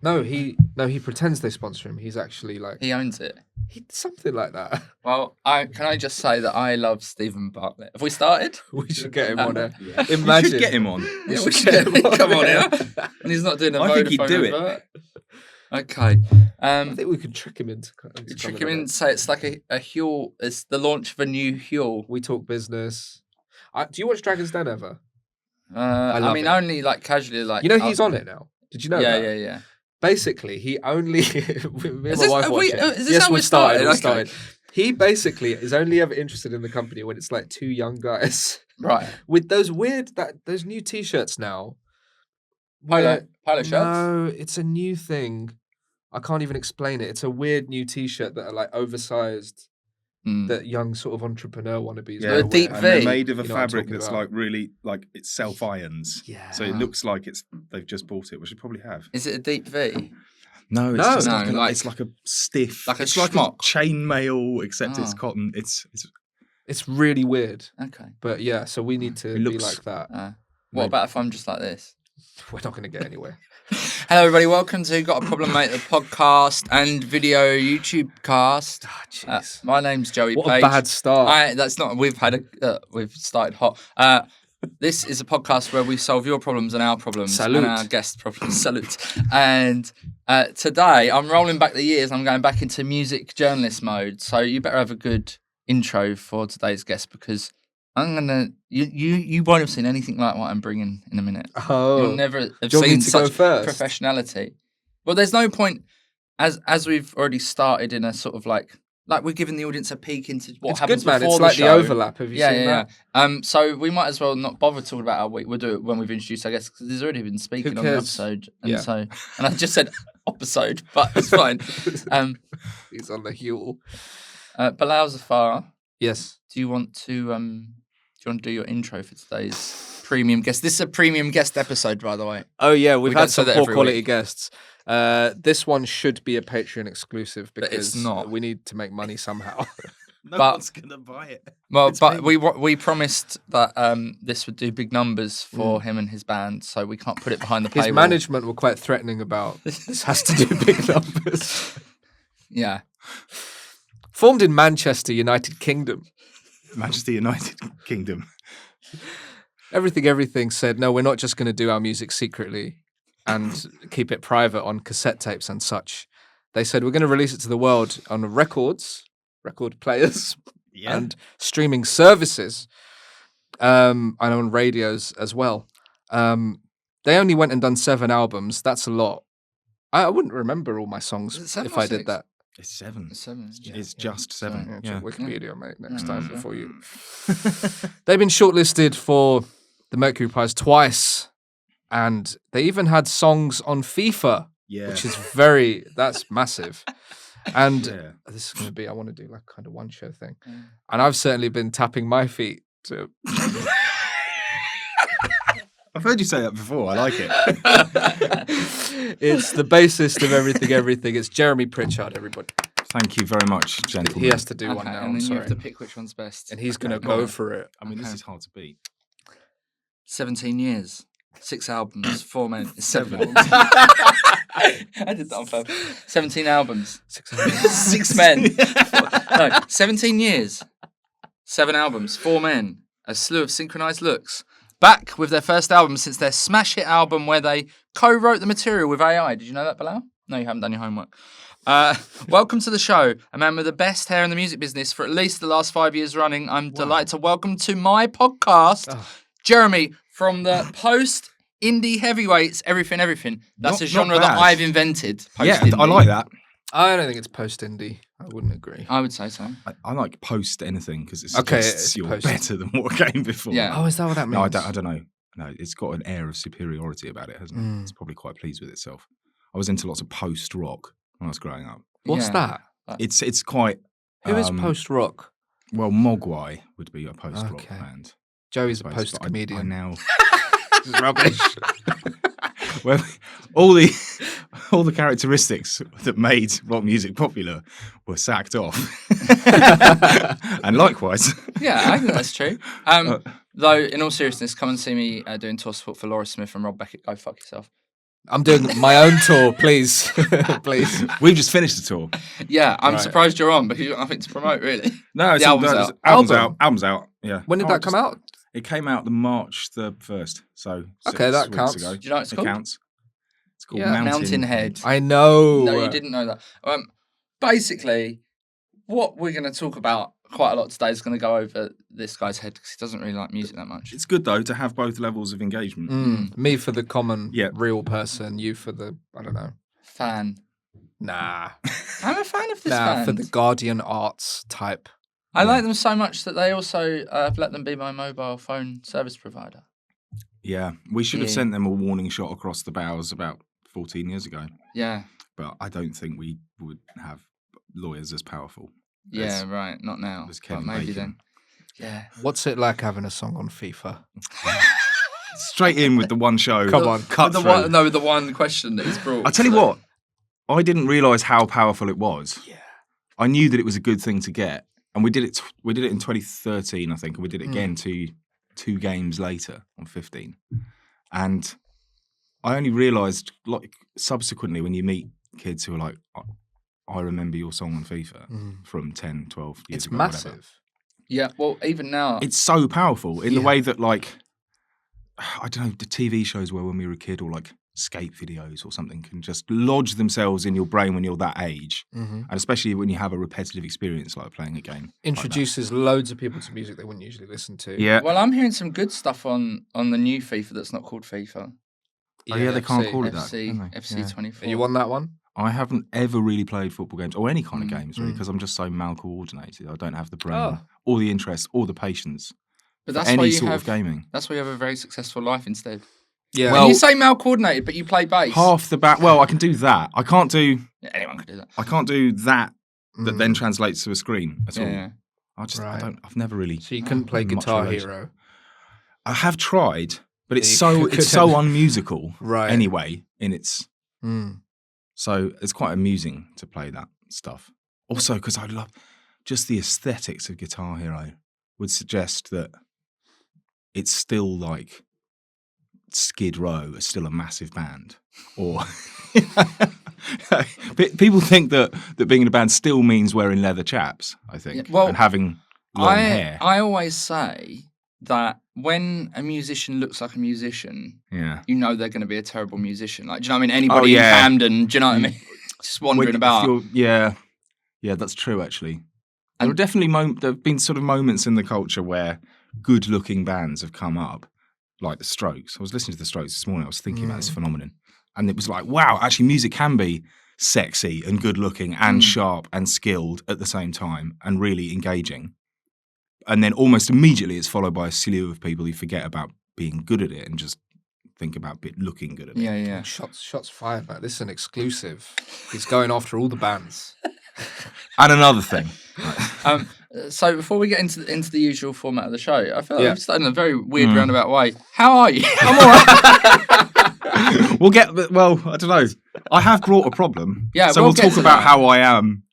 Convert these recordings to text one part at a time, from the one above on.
No, he pretends they sponsor him. He's actually like He owns it. Something like that. Well, can I just say that I love Stephen Bartlett. Have we started? We should get him on there. Yeah. Imagine. We should get him on. Yeah, we should get him on. Come on here. And he's not doing a I think he'd Vodafone do it. advert. Okay. I think we could trick him into Trick him in and say it's like a Huel. It's the launch of a new Huel. We talk business. Do you watch Dragon's Den ever? I mean, it. only like casually, like he's on it now. Did you know? Yeah, that? yeah. Basically, he only. Me and Is my wife watch it. Is this Yes, how we started. Okay. We started. He basically is only ever interested in the company when it's like two young guys, right? With those those new T-shirts now. Pilot shirts. No, it's a new thing. I can't even explain it. It's a weird new T-shirt that are like oversized. That young sort of entrepreneur wannabes. Yeah, deep and V. they're made of a You know what I'm fabric talking that's about. like really like it self irons. Yeah. So it looks like they've just bought it, which they probably have. Is it a deep V? No, it's just No, like it's like a stiff, like a it's like a schmuck. chainmail, except it's cotton. It's really weird. Okay. But yeah, so we need to be like that. What about if I'm just like this? We're not going to get anywhere. Hello, everybody. Welcome to Got a Problem, Mate, the podcast and video YouTube cast. Oh, jeez. My name's Joey What Page. a bad start. That's not. We've started hot. This is a podcast where we solve your problems and our problems Salute. and our guest problems. Salute. And today I'm rolling back the years. I'm going back into music journalist mode. So you better have a good intro for today's guest because I'm gonna. You won't have seen anything like what I'm bringing in a minute. Oh, You'll never have do you want me seen to go such first? professionality. Well, there's no point as we've already started in a sort of like we're giving the audience a peek into what it's happens good, man. before It's the like show. the overlap. Have you seen that? So we might as well not bother talking about our week. We'll do it when we've introduced our guests because there's already been speaking on the cares? episode, and Yeah. and I just said episode, but it's fine. He's on the Huel. Bilal Zafar, Yes. do you want to do your intro for today's premium guest? This is a premium guest episode, by the way. Oh yeah, we've don't had say some that poor every quality week. guests. This one should be a Patreon exclusive But because it's not. we need to make money somehow. No But- one's gonna buy it. Well, It's but me. we promised that this would do big numbers for him and his band, so we can't put it behind the paywall. His management were quite threatening about this has to do big numbers. Yeah. Formed in Manchester, United Kingdom. Manchester United Kingdom. Everything said, no, we're not just going to do our music secretly and keep it private on cassette tapes and such. They said, we're going to release it to the world on record players Yeah. and streaming services and on radios as well. They only went and done 7 albums. That's a lot. I wouldn't remember all my songs Is it 7 if or I did 6? that. It's 7. 7. It's just 7. Yeah, Yeah. check Wikipedia, mate, next Yeah, time sure. before you. They've been shortlisted for the Mercury Prize twice, and they even had songs on FIFA, Yeah. which is that's massive. And Yeah. this is going to be, I want to do like kind of one show thing. Yeah. And I've certainly been tapping my feet to. I've heard you say that before. I like it. It's the bassist of everything. It's Jeremy Pritchard, everybody. Thank you very much, gentlemen. He has to do one now, and I'm then you sorry. have to pick which one's best. And he's going to Okay, go go on. for it. I mean, this Okay. is hard to beat. 17 years, 6 albums, 4 men, 7. I did that on purpose. 17 albums, 6 men. No, 17 years, 7 albums, 4 men, a slew of synchronized looks. Back with their first album since their smash hit album where they co-wrote the material with AI. Did you know that, Bilal? No, you haven't done your homework. Welcome to the show, a man with the best hair in the music business for at least the last 5 years running. I'm delighted to welcome to my podcast, Jeremy, from the post-indie heavyweights, everything. That's Not- a genre not that bad. I've invented. Yeah, Post-indie. I like that. I don't think it's post-indie. I wouldn't agree. I would say so. I like post anything because it Okay, suggests it's you're post. better than what came before. Yeah. Oh, is that what that means? No, I don't know. No, it's got an air of superiority about it, hasn't it? It's probably quite pleased with itself. I was into lots of post rock when I was growing up. What's Yeah. that? It's quite. Who is post-rock? Well, Mogwai would be a post rock Okay. band. Joey's a But I post-comedian. now. This is rubbish. Well, all the characteristics that made rock music popular were sacked off, and likewise. Yeah, I think that's true. Though, in all seriousness, come and see me doing tour support for Laura Smith and Rob Beckett. Go fuck yourself. I'm doing my own tour, please. Please. We've just finished the tour. Yeah, I'm Right. surprised you're on because you've got nothing to promote, really. No, it's The album's out. Album's out. Yeah. When did that come out? It came out the March the 1st. So Okay, that 6 weeks counts. ago. Do you know what it's It called? counts. It's called Yeah. Mountain Head. I know. No, you didn't know that. Basically, what we're going to talk about quite a lot today is going to go over this guy's head because he doesn't really like music that much. It's good though to have both levels of engagement. Me for the common, Yeah. real person. You for the, I don't know. Fan. Nah. I'm a fan of this Nah, band. for the Guardian Arts type. I like them so much that they also have let them be my mobile phone service provider. Yeah, we should have Yeah. sent them a warning shot across the bows about 14 years ago. Yeah. But I don't think we would have lawyers as powerful. Yeah, right. Not now. There's But Kevin maybe Bacon. then. Yeah. What's it like having a song on FIFA? Straight in with the one show. Come on. cut the through. the one question that he's brought. I tell you what, I didn't realise how powerful it was. Yeah. I knew that it was a good thing to get, and we did it. We did it in 2013, I think, and we did it again two games later on 15. And I only realised, like, subsequently when you meet kids who are like, I remember your song on FIFA from 10, 12 years It's ago. massive. Whatever. Yeah, well, even now. It's so powerful in the Yeah. way that, like, I don't know, the TV shows where when we were a kid or like skate videos or something can just lodge themselves in your brain when you're that age. And especially when you have a repetitive experience like playing a game. Introduces loads of people to music they wouldn't usually listen to. Yeah. Well, I'm hearing some good stuff on the new FIFA that's not called FIFA. Oh, yeah, they can't call it that. FC, can they? FC Yeah. 24. Are you on that one? I haven't ever really played football games or any kind of games really because I'm just so mal-coordinated. I don't have the brain or the interest or the patience But for that's why any you sort have of gaming. That's why you have a very successful life instead. Yeah. When you say mal-coordinated, but you play bass. Half the back. Well, I can do that. I can't do. Yeah, anyone can do that. I can't do that. That then translates to a screen at all. Yeah. I just. Right. I don't. I've never really. So you couldn't play much Guitar relation. Hero. I have tried, but it's You so couldn't. it's so unmusical. Right. Anyway, in its. Mm. So it's quite amusing to play that stuff. Also, because I love just the aesthetics of Guitar Hero would suggest that it's still like Skid Row is still a massive band. Or people think that being in a band still means wearing leather chaps, I think, Yeah, well, and having long hair. I always say that when a musician looks like a musician, Yeah. you know they're going to be a terrible musician. Like, do you know what I mean? Anybody in yeah. Hamden, do you know what I mean? Just wandering about. Yeah, that's true. Actually, there are definitely there have been sort of moments in the culture where good-looking bands have come up, like the Strokes. I was listening to the Strokes this morning. I was thinking about this phenomenon, and it was like, wow, actually, music can be sexy and good-looking and sharp and skilled at the same time, and really engaging. And then almost immediately, it's followed by a slew of people who forget about being good at it and just think about looking good at it. Yeah. Shots fired, man. This is an exclusive. He's going after all the bands. And another thing. So before we get into the usual format of the show, I feel like Yeah. we've started in a very weird roundabout way. How are you? I'm all right. Well, I don't know. I have brought a problem. Yeah, so we'll we'll get talk to about that. how I am.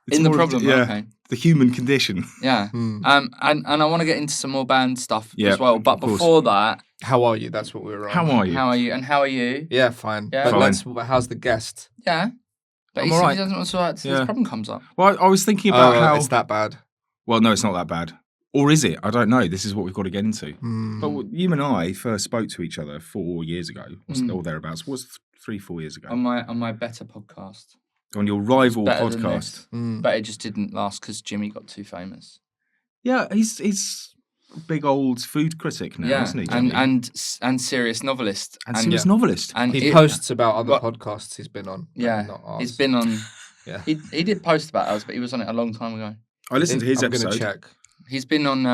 It's In the more of problem, yeah, okay. the human condition. Yeah. And I want to get into some more band stuff Yeah, as well. But of course. before that, How are you? That's what we were on. How are you? how are you? And how are you? Yeah, fine. Yeah. But Fine. how's the guest? Yeah. But I'm he all said right. he doesn't want to talk until Yeah. this problem comes up. Well, I was thinking about how. it's that bad. Well, no, it's not that bad. Or is it? I don't know. This is what we've got to get into. Mm. But you and I first spoke to each other 4 years ago, or thereabouts. Was 3-4 years ago On my better podcast. on your rival Better than podcast. this. But it just didn't last because Jimmy got too famous. Yeah, he's a big old food critic now, Yeah. isn't he? Jimmy? And serious novelist. And serious novelist. And He posts about other podcasts he's been on. Yeah. Not ours. He's been on. Yeah. He did post about us, but he was on it a long time ago. I listened to his I'm episode. going to check. He's been on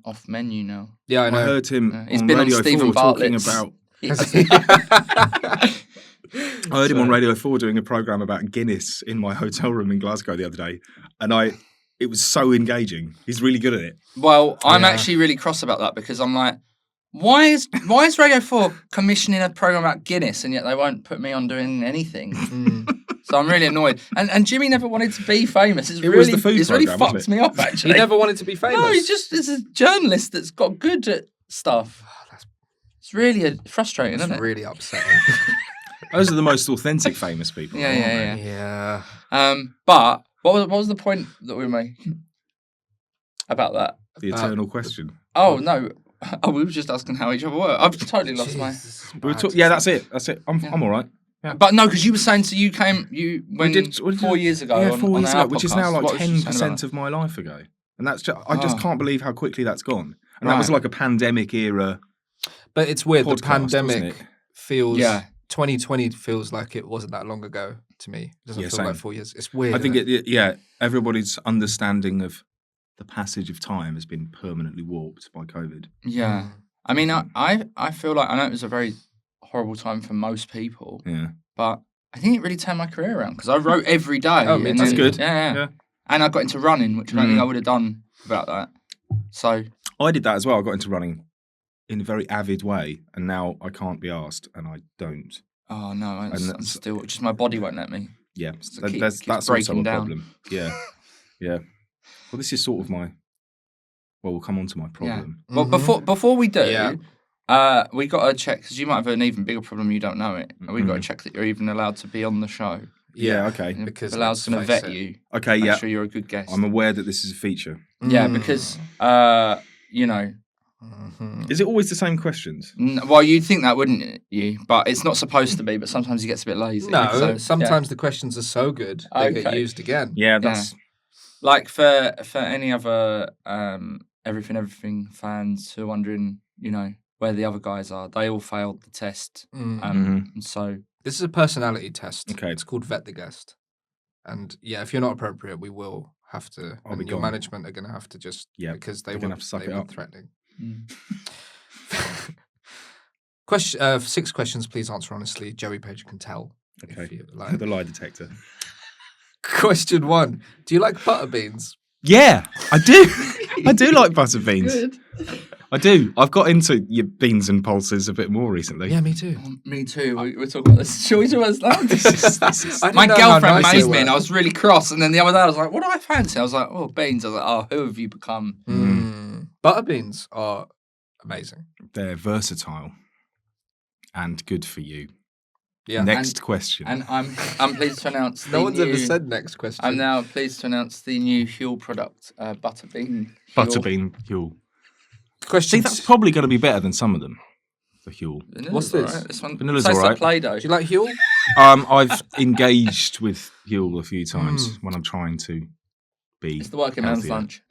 Off Menu now. Yeah, I I know. heard him He's on been on Radio Stephen 4 talking Bartlett's. about. He- I heard him on Radio 4 doing a programme about Guinness in my hotel room in Glasgow the other day, and it was so engaging. He's really good at it. Well, I'm Yeah. actually really cross about that because I'm like, why is Radio 4 commissioning a program about Guinness and yet they won't put me on doing anything? So I'm really annoyed. And Jimmy never wanted to be famous. It's was the food really programme, fucked wasn't me up He actually. never wanted to be famous. No, he's a journalist that's got good at stuff. It's really frustrating, It's isn't it? really upsetting. Those are the most authentic famous people. Yeah, aren't yeah, they? yeah. Yeah. But what was the point that we were making about that? The eternal question. Oh no. Oh, we were just asking how each other were. I've totally lost my. Jesus, We were bad. yeah, that's it. I'm Yeah. all right. Yeah. But no, because you were saying so you went 4 years ago. Yeah, on, 4 on years our ago, which is now podcast. like What was you saying about 10% that? of my life ago, and that's I just Oh. can't believe how quickly that's gone. And that was Right. like a pandemic era. But it's weird. Podcast, The pandemic wasn't it? feels. Yeah. 2020 feels like it wasn't that long ago to me. It doesn't Yeah, feel same. like 4 years. It's weird. I think isn't it? everybody's understanding of the passage of time has been permanently warped by COVID. Yeah. Mm. I mean, I feel like I know it was a very horrible time for most people, Yeah, but I think it really turned my career around because I wrote every day. Oh, me and too. that's then- good. Yeah. And I got into running, which I don't think Mm. I would have done without that. So I did that as well. I got into running in a very avid way, and now I can't be asked, and I don't. oh no, I'm that's- still just my body won't let me. Yeah, So that's keeps also breaking a down. problem. Yeah, yeah. Well, this is sort of my. Well, we'll come on to my problem. Well, Mhm. before we do, Yeah. we got to check because you might have an even bigger problem. You don't know it. We got to Mhm. check that you're even allowed to be on the show. Yeah, okay. And Because Bilal's let's going to face vet it. you. Okay, Make yeah. sure you're a good guest. I'm aware that this is a feature. Yeah, Mm. because you know. Mhm. Is it always the same questions? Well, you'd think that, wouldn't you? But it's not supposed to be. But sometimes he gets a bit lazy. No, So, yeah. sometimes the questions are so good they get Okay. used again. Yeah, that's Like for any other everything fans who are wondering, where the other guys are, they all failed the test. Mm. And so This is a personality test. Okay. It's called Vet the Guest. And yeah, if you're not appropriate, we will have to. I'll and be your gone. management are going to have to just. Yeah, Because they're they gonna were have to suck they it were up. threatening. mm. Question 6 questions. Please answer honestly. Joey Page can tell. okay. If you like. The lie detector. Question 1. Do you like butter beans? Yeah, I do. I do like butter beans. Good. I do. I've got into your beans and pulses a bit more recently. Yeah, me too. Me too. We're talking about this. Shall we talk about this now? I My didn't know how girlfriend nice made they me, and were. I was really cross. And then the other day, I was like, "What do I fancy?" I was like, "Oh, beans." I was like, "Oh, who have you become?" Butter beans are amazing. They're versatile and good for you. Yeah. Next question. And I'm pleased to announce. No the one's new, ever said next question. I'm now pleased to announce the new Huel product, Butterbean. Huel. Butterbean Huel. See, Question. that's probably going to be better than some of them. The Huel. Vanilla's What's this? alright. This one Vanilla's tastes like alright. Play-Doh. Do you like Huel? I've engaged with Huel a few times when I'm trying to be. It's the working man's healthier. lunch.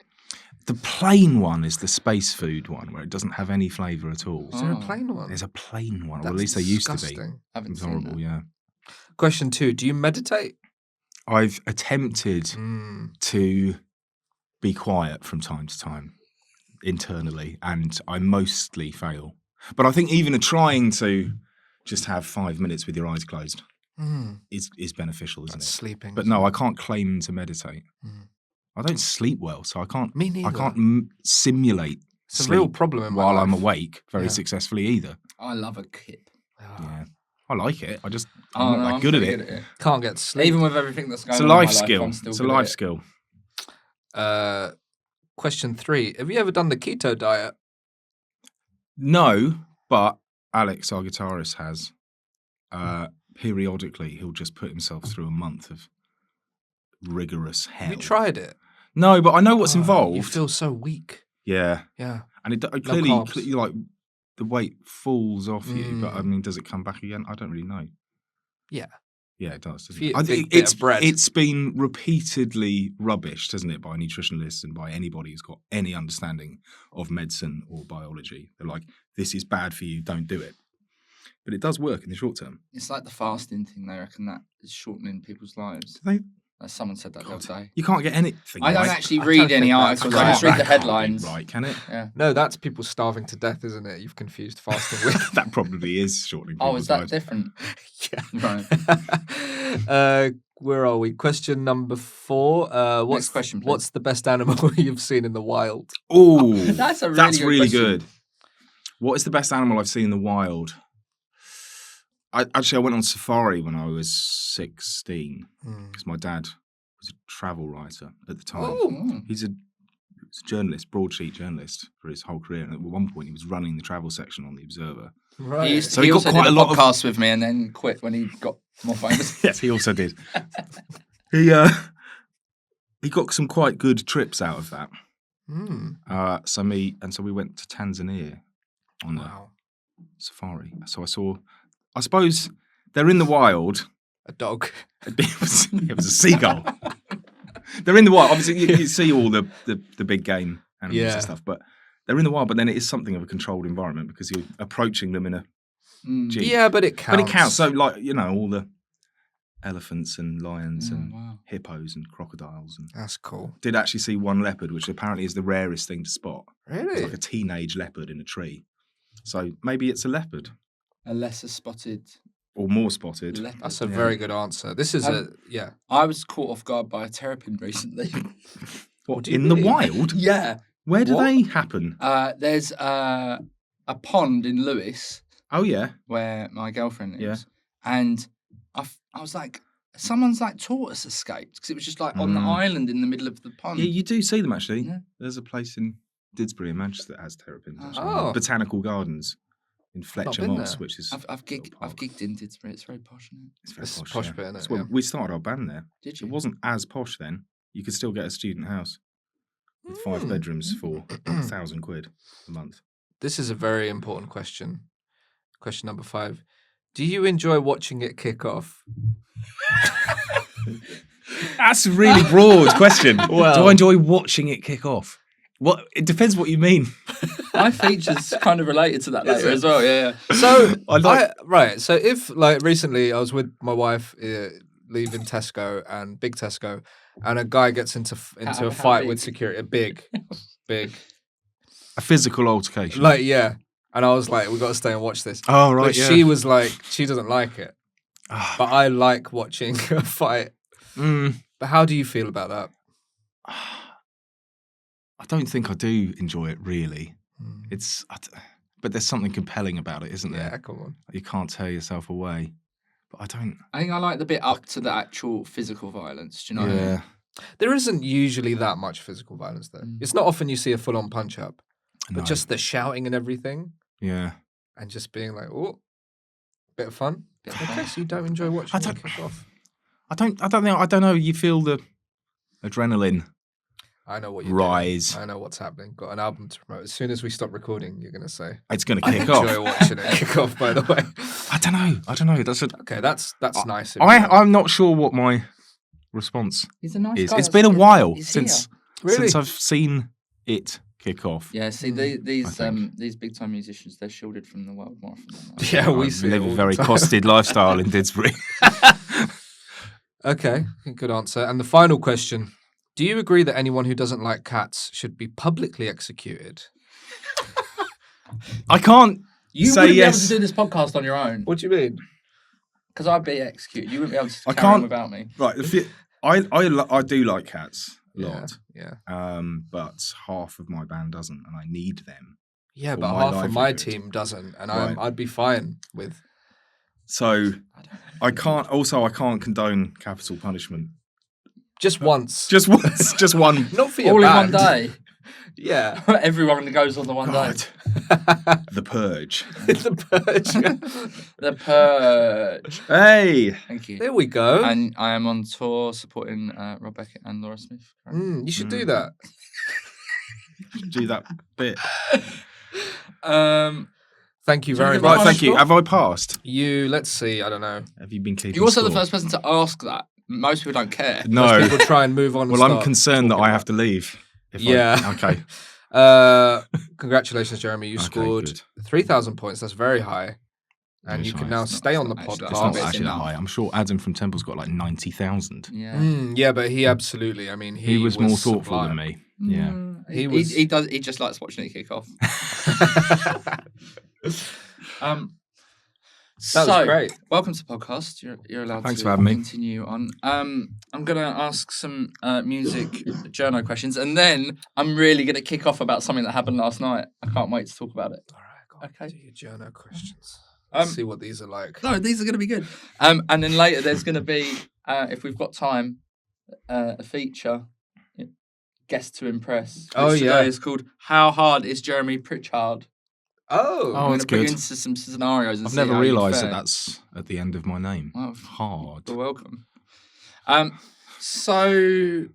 The plain one is the space food one where it doesn't have any flavour at all. Is there a Oh. plain one? There's a plain one, or That's at least there used to be. disgusting. Haven't It's seen horrible, that. yeah. Question 2. Do you meditate? I've attempted Mm. to be quiet from time to time internally, and I mostly fail. But I think even trying to just have 5 minutes with your eyes closed Mm. is beneficial, isn't That's it? sleeping. But isn't no, it? I can't claim to meditate. Mm. I don't sleep well, so I can't. Me neither. I can't simulate It's a sleep real problem in my while life. I'm awake very Yeah. successfully either. I love a kip. Ah, Yeah, I like it. I'm Oh, not no, that I'm good at pretty it. Can't get sleep. Even with everything that's going It's a on in my life life, skill. I'm still It's a good at life it. skill. Question 3. Have you ever done the keto diet? No, but Alex, our guitarist, has. Periodically, he'll just put himself through a month of rigorous hell. Have you tried it? No, but I know what's Oh, involved. You feel so weak. Yeah, Yeah. and it carbs. clearly, like the weight falls off you. But I mean, does it come back again? I don't really know. Yeah. Yeah, it does. doesn't If you it? eat a I big think bit of bread. it's been repeatedly rubbished, hasn't it, by nutritionalists and by anybody who's got any understanding of medicine or biology. They're like, this is bad for you, don't do it. But it does work in the short term. It's like the fasting thing. They reckon that is shortening people's lives. They, Someone said that the other day. you can't get anything I don't right. actually I read don't any think that's articles. right. I just read the That can't be headlines. right, can it? Yeah. No, that's people starving to death, isn't it? You've confused fasting with. That probably is shortening Oh, people's is that lives. different? yeah. Right. Where are we? Question number 4. What's question, please. What's the best animal you've seen in the wild? Oh, That's a really that's good really question. good. What is the best animal I've seen in the wild? I went on safari when I was 16 because my dad was a travel writer at the time. Oh. He's a was a journalist, broadsheet journalist for his whole career. And at one point, he was running the travel section on the Observer. Right. So he he got also quite did a lot of- podcast with me and then quit when he got more famous. Yes, he also did. He got some quite good trips out of that. So we went to Tanzania on a safari. So I suppose they're in the wild. A dog. It was a seagull. They're in the wild. Obviously, you see all the big game animals and stuff, but they're in the wild. But then it is something of a controlled environment because you're approaching them in a jeep. Yeah, but it counts. But it counts. So, like, all the elephants and lions and hippos and crocodiles. And that's cool. Did actually see one leopard, which apparently is the rarest thing to spot. Really? It's like a teenage leopard in a tree. So maybe it's a leopard. A lesser spotted. Or more spotted. Leopard. That's a very good answer. This is I was caught off guard by a terrapin recently. What, in the wild? Yeah. Where do they happen? There's a pond in Lewis. Oh, yeah. Where my girlfriend lives. Yeah. And I was like, someone's like tortoise escaped because it was just like on the island in the middle of the pond. Yeah, you do see them actually. Yeah. There's a place in Didsbury in Manchester that has terrapins. Actually. Oh. Botanical Gardens in Fletcher Moss, which is. I've gigged in Didsbury. It's very posh, isn't it? It's very It's posh. posh Yeah. bit, isn't it? Well, Yeah. we started our band there. Did you? It wasn't as posh then. You could still get a student house with 5 bedrooms for £1,000 a month. This is a very important question. Question number 5. Do you enjoy watching it kick off? That's a really broad question. Well- do I enjoy watching it kick off? What? It depends what you mean. My feature's kind of related to that later as well. Yeah. So I So if like recently I was with my wife leaving Tesco and big Tesco, and a guy gets into a fight big? with security, big, A physical altercation. like and I was like, we got to stay and watch this. Oh, right. But she was like, she doesn't like it, Ah. but I like watching a fight. But how do you feel about that? I don't think I do enjoy it really. But there's something compelling about it, isn't there? Yeah, come on. You can't tear yourself away. But I don't. I think I like the bit up to the actual physical violence. Do you know what I mean? There isn't usually that much physical violence though. It's not often you see a full-on punch-up, but No. just the shouting and everything, Yeah. and just being like, oh, bit of fun. Okay, so you don't enjoy watching it kick off. I don't know. You feel the adrenaline I know what you're rise. doing. I know what's happening. Got an album to promote. As soon as we stop recording, you're going to say, It's going to I kick enjoy off. watching it kick off, by the way. I don't know. That's Okay, that's nice. of you. I'm not sure what my response He's a nice is. guy. It's been a while He's since Really? since I've seen it kick off. Yeah, see, I these think. big time musicians, they're shielded from the world more often than not. Yeah, we I see live it a all very the time. costed lifestyle in Didsbury. Okay, good answer. And the final question. Do you agree that anyone who doesn't like cats should be publicly executed? I can't You say wouldn't be able yes. to do this podcast on your own What do you mean? because I'd be executed. You wouldn't be able to I carry on can't- without me. Right, I do like cats a Yeah, lot, yeah. but half of my band doesn't, and I need them. Yeah, For but my half of my livelihood. team doesn't, and Right. I'd be fine with. So I can't. Also, I can't condone capital punishment. Just once. Just once, just one. Not for your All band. in one day. Yeah. Everyone goes on the one God. day. The Purge. The Purge. The Purge. Hey, Thank you. There we go. And I am on tour supporting Rob Beckett and Laura Smith. You should do that. do that bit. Thank you Do you very want to much. Right, Final thank you. score? Have I passed? Let's see, I don't know. Have you been keeping You're also the score? first person to ask that. Most people don't care. Most No. people try and move on. Well, and I'm start concerned that talking I about have to leave. Yeah. Okay. Congratulations, Jeremy. You Okay, scored good. 3,000 points. That's very high. And Very you can high. now It's not- stay it's on the not actually- It's Oh, not podcast. it's actually that enough. high. I'm sure Adam from Temple's got like 90,000. Yeah. Yeah, but he absolutely. I mean, He was more thoughtful sublime. than me. Yeah. He was- He does. He just likes watching it kick off. That was great. Welcome to the podcast. You're allowed Thanks to for having me. continue on. I'm going to ask some music journo questions, and then I'm really going to kick off about something that happened last night. I can't wait to talk about it. All right, go on. Okay. Do your journal questions. Let's see what these are like. No, these are going to be good. And then later there's going to be, if we've got time, a feature. Guest to Impress. Oh, which yeah. today is called How Hard is Jeremy Pritchard? Oh. I'm going that's to put you good. into some scenarios and I've see never how you'd realised fare. that that's at the end of my name. Well, Hard. You're welcome. So,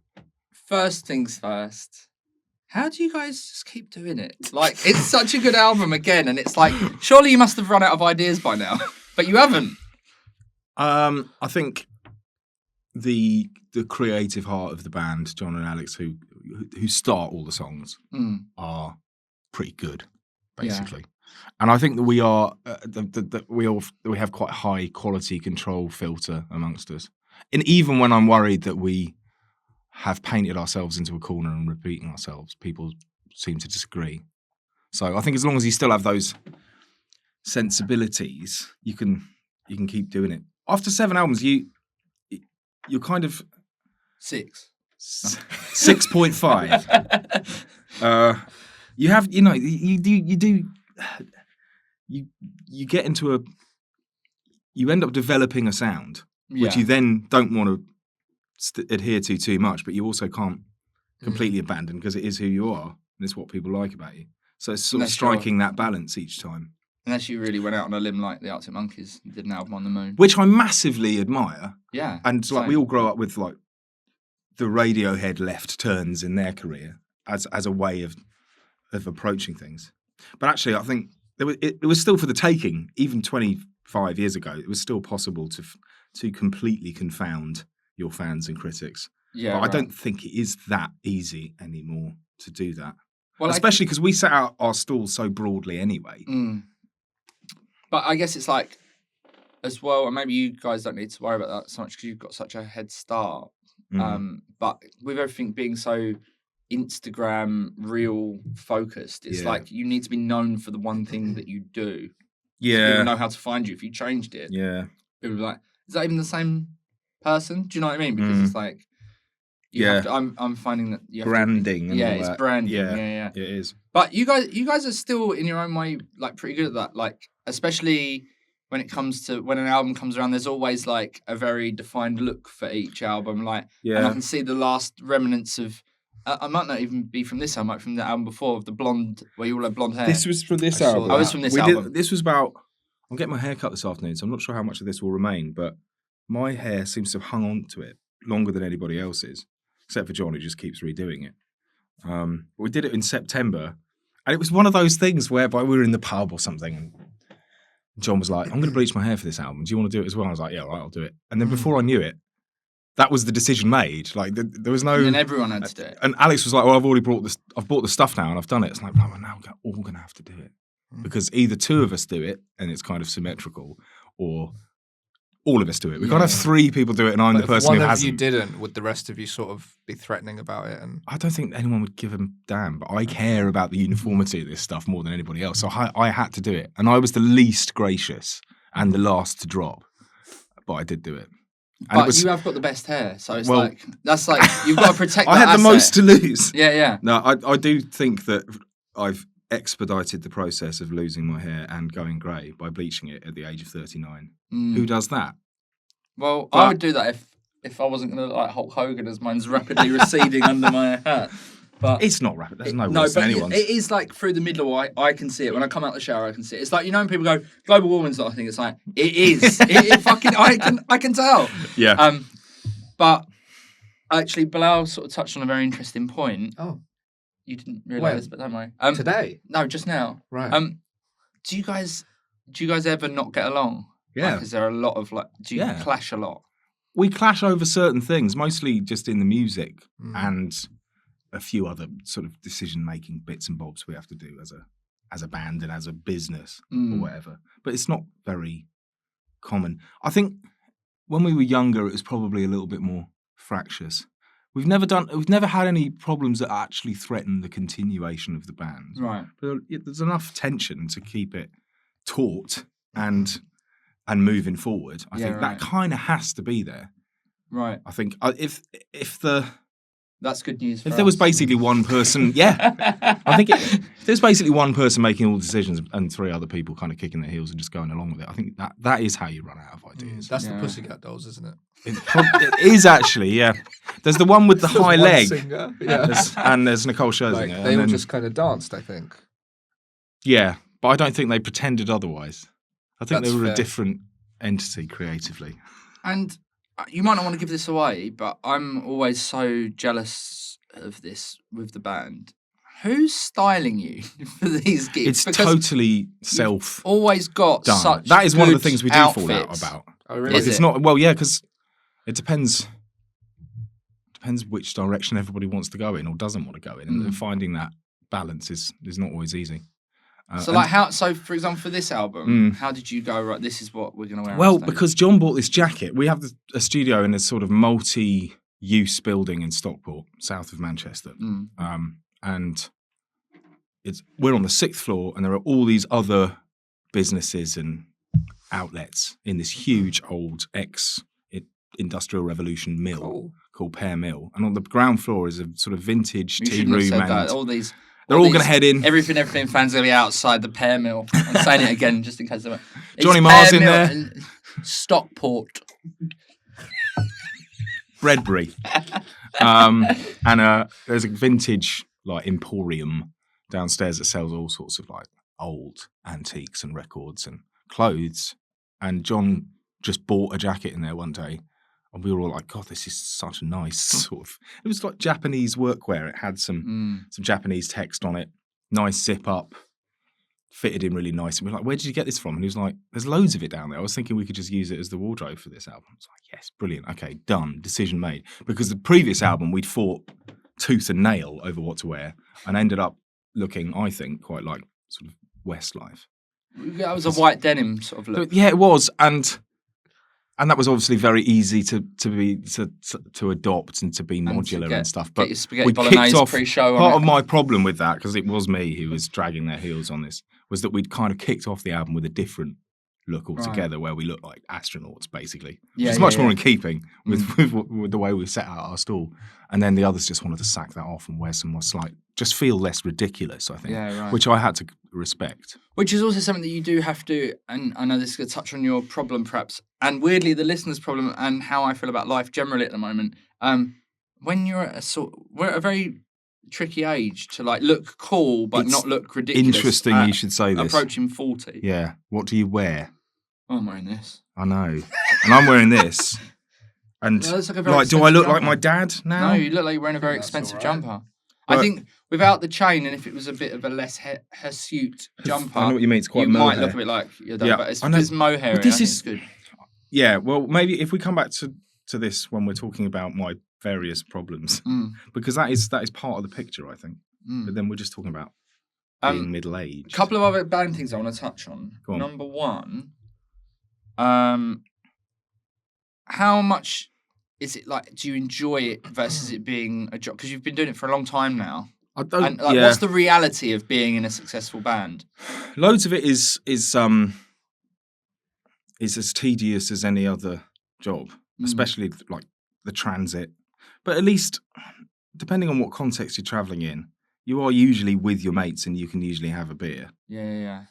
first things first. How do you guys just keep doing it? Like, it's such a good album again, and it's like, surely you must have run out of ideas by now, but you haven't. I think the creative heart of the band, John and Alex, who start all the songs, are pretty good, basically. And I think that we are we have quite high quality control filter amongst us. And even when I'm worried that we have painted ourselves into a corner and repeating ourselves, people seem to disagree. So I think as long as you still have those sensibilities, you can keep doing it. After 7 albums, you're kind of 6.5. You have, you get into you end up developing a sound, which you then don't want to adhere to too much, but you also can't completely abandon because it is who you are and it's what people like about you. So it's sort of striking that balance each time. Unless you really went out on a limb like the Arctic Monkeys and did an album on the moon. Which I massively admire. Yeah. And like we all grow up with like the Radiohead left turns in their career as a way of approaching things. But actually I think it was still for the taking. Even 25 years ago, it was still possible to completely confound your fans and critics. Yeah. But I don't think it is that easy anymore to do that. Well, especially because we set out our stalls so broadly anyway. But I guess it's like, as well, and maybe you guys don't need to worry about that so much because you've got such a head start. But with everything being so Instagram reel focused, it's like you need to be known for the one thing that you do. Yeah. So people know how to find you. If you changed it, yeah, people be like, is that even the same person? Do you know what I mean? Because it's like, you have to, I'm finding that you have branding. to, it's branding. Yeah, it is. But you guys are still in your own way like pretty good at that. Like especially when it comes to when an album comes around, there's always like a very defined look for each album. Like, and I can see the last remnants of. I might not even be from this album, might from the album before of the blonde, where you all had blonde hair. This was from this album. I was from this album. This was about. I'm getting my hair cut this afternoon, so I'm not sure how much of this will remain, but my hair seems to have hung on to it longer than anybody else's, except for John, who just keeps redoing it. We did it in September, and it was one of those things whereby we were in the pub or something, and John was like, I'm going to bleach my hair for this album. Do you want to do it as well? I was like, yeah, all right, I'll do it. And then before I knew it, that was the decision made. Like, there was no... And then everyone had to do it. And Alex was like, well, I've bought the stuff now, and I've done it. It's like, no, we're now all going to have to do it. Because either two of us do it, and it's kind of symmetrical, or all of us do it. We can't have three people do it, and I'm the person who hasn't. If one of you didn't, would the rest of you sort of be threatening about it? And I don't think anyone would give a damn, but I care about the uniformity of this stuff more than anybody else. So I had to do it. And I was the least gracious and the last to drop. But I did do it. And but you have got the best hair, so it's that's like, you've got to protect that I had the asset. most to lose. Yeah. No, I do think that I've expedited the process of losing my hair and going grey by bleaching it at the age of 39. Who does that? Well, I would do that if I wasn't going to look like Hulk Hogan as mine's rapidly receding under my hat. But it's not rapid. There's no worse than anyone's. It is like through the middle. I can see it when I come out the shower. I can see it. It's like, you know when people go global warming's not a thing. It's like it is. it fucking I can tell. Yeah. But actually, Bilal sort of touched on a very interesting point. Oh, you didn't realise, but don't worry. Today? No, just now. Right. Do you guys ever not get along? Yeah. Like, is there a lot of do you clash a lot? We clash over certain things, mostly just in the music and a few other sort of decision-making bits and bobs we have to do as a band and as a business or whatever. But it's not very common. I think when we were younger, it was probably a little bit more fractious. We've never had any problems that actually threaten the continuation of the band. Right. But there's enough tension to keep it taut and moving forward. I think that kind of has to be there. Right. I think if the That's good news. If there was basically one person, I think if there's basically one person making all the decisions and 3 other people kind of kicking their heels and just going along with it, I think that is how you run out of ideas. That's the Pussycat Dolls, isn't it? It is actually, yeah. There's the one with the high One leg, singer, and there's Nicole Scherzinger. They all just kind of danced, I think. Yeah, but I don't think they pretended otherwise. I think That's they were fair. a different entity creatively. And you might not want to give this away, but I'm always so jealous of this with the band. Who's styling you for these gigs? It's Because totally self always got done. such That is one of the good things we do fall out outfits. about. Oh, really? Like, Is it's it? not because it depends which direction everybody wants to go in or doesn't want to go in, and finding that balance is not always easy. So for example, for this album, how did you go, right, this is what we're going to wear? Well, on stage? because John bought this jacket. We have a studio in a sort of multi-use building in Stockport, south of Manchester. And we're on the 6th floor, and there are all these other businesses and outlets in this huge old ex-Industrial Revolution mill called Pear Mill. And on the ground floor is a sort of vintage you tea shouldn't have room. said And that. they're all going to head in. Everything fans are going to be outside the Pear Mill. I'm saying it again just in case they were. Johnny Marr's in there. And Stockport. Bredbury. And there's a vintage like emporium downstairs that sells all sorts of like old antiques and records and clothes. And John just bought a jacket in there one day, and we were all like, God, this is such a nice sort of... It was like Japanese workwear. It had some Japanese text on it, nice zip up, fitted in really nice. And we were like, where did you get this from? And he was like, there's loads of it down there. I was thinking we could just use it as the wardrobe for this album. I was like, yes, brilliant. Okay, done. Decision made. Because the previous album, we'd fought tooth and nail over what to wear and ended up looking, I think, quite like sort of Westlife. That was a white denim sort of look. Yeah, it was. And that was obviously very easy to adopt and to be modular and stuff. But get your spaghetti we bolognese kicked off pre-show. Part of my problem with that, because it was me who was dragging their heels on this, was that we'd kind of kicked off the album with a different look altogether, where we looked like astronauts, basically. Which is much more in keeping with the way we set out our stall. And then the others just wanted to sack that off and wear some more just feel less ridiculous, I think, which I had to respect. Which is also something that you do have to, and I know this is going to touch on your problem perhaps, and weirdly the listener's problem and how I feel about life generally at the moment. When you're at we're at a very tricky age to like look cool but not look ridiculous. Interesting you should say this. Approaching 40. Yeah. What do you wear? Oh, I'm wearing this. I know. And I'm wearing this. And No, do I look like my dad now? No, you look like you're wearing a very expensive jumper. But I think without the chain, and if it was a bit of a less hirsute jumper, I know what you mean. It's quite you mohair. might look a bit like your dad, but it's mohair. But this is good. Yeah, well, maybe if we come back to this when we're talking about my various problems, because that is part of the picture, I think. But then we're just talking about being middle-aged. A couple of other band things I want to touch on. Go on. Number one, how much is it like? Do you enjoy it versus it being a job? Because you've been doing it for a long time now. I don't. And what's the reality of being in a successful band? Loads of it is as tedious as any other job, especially like the transit. But at least, depending on what context you're travelling in, you are usually with your mates and you can usually have a beer. Yeah.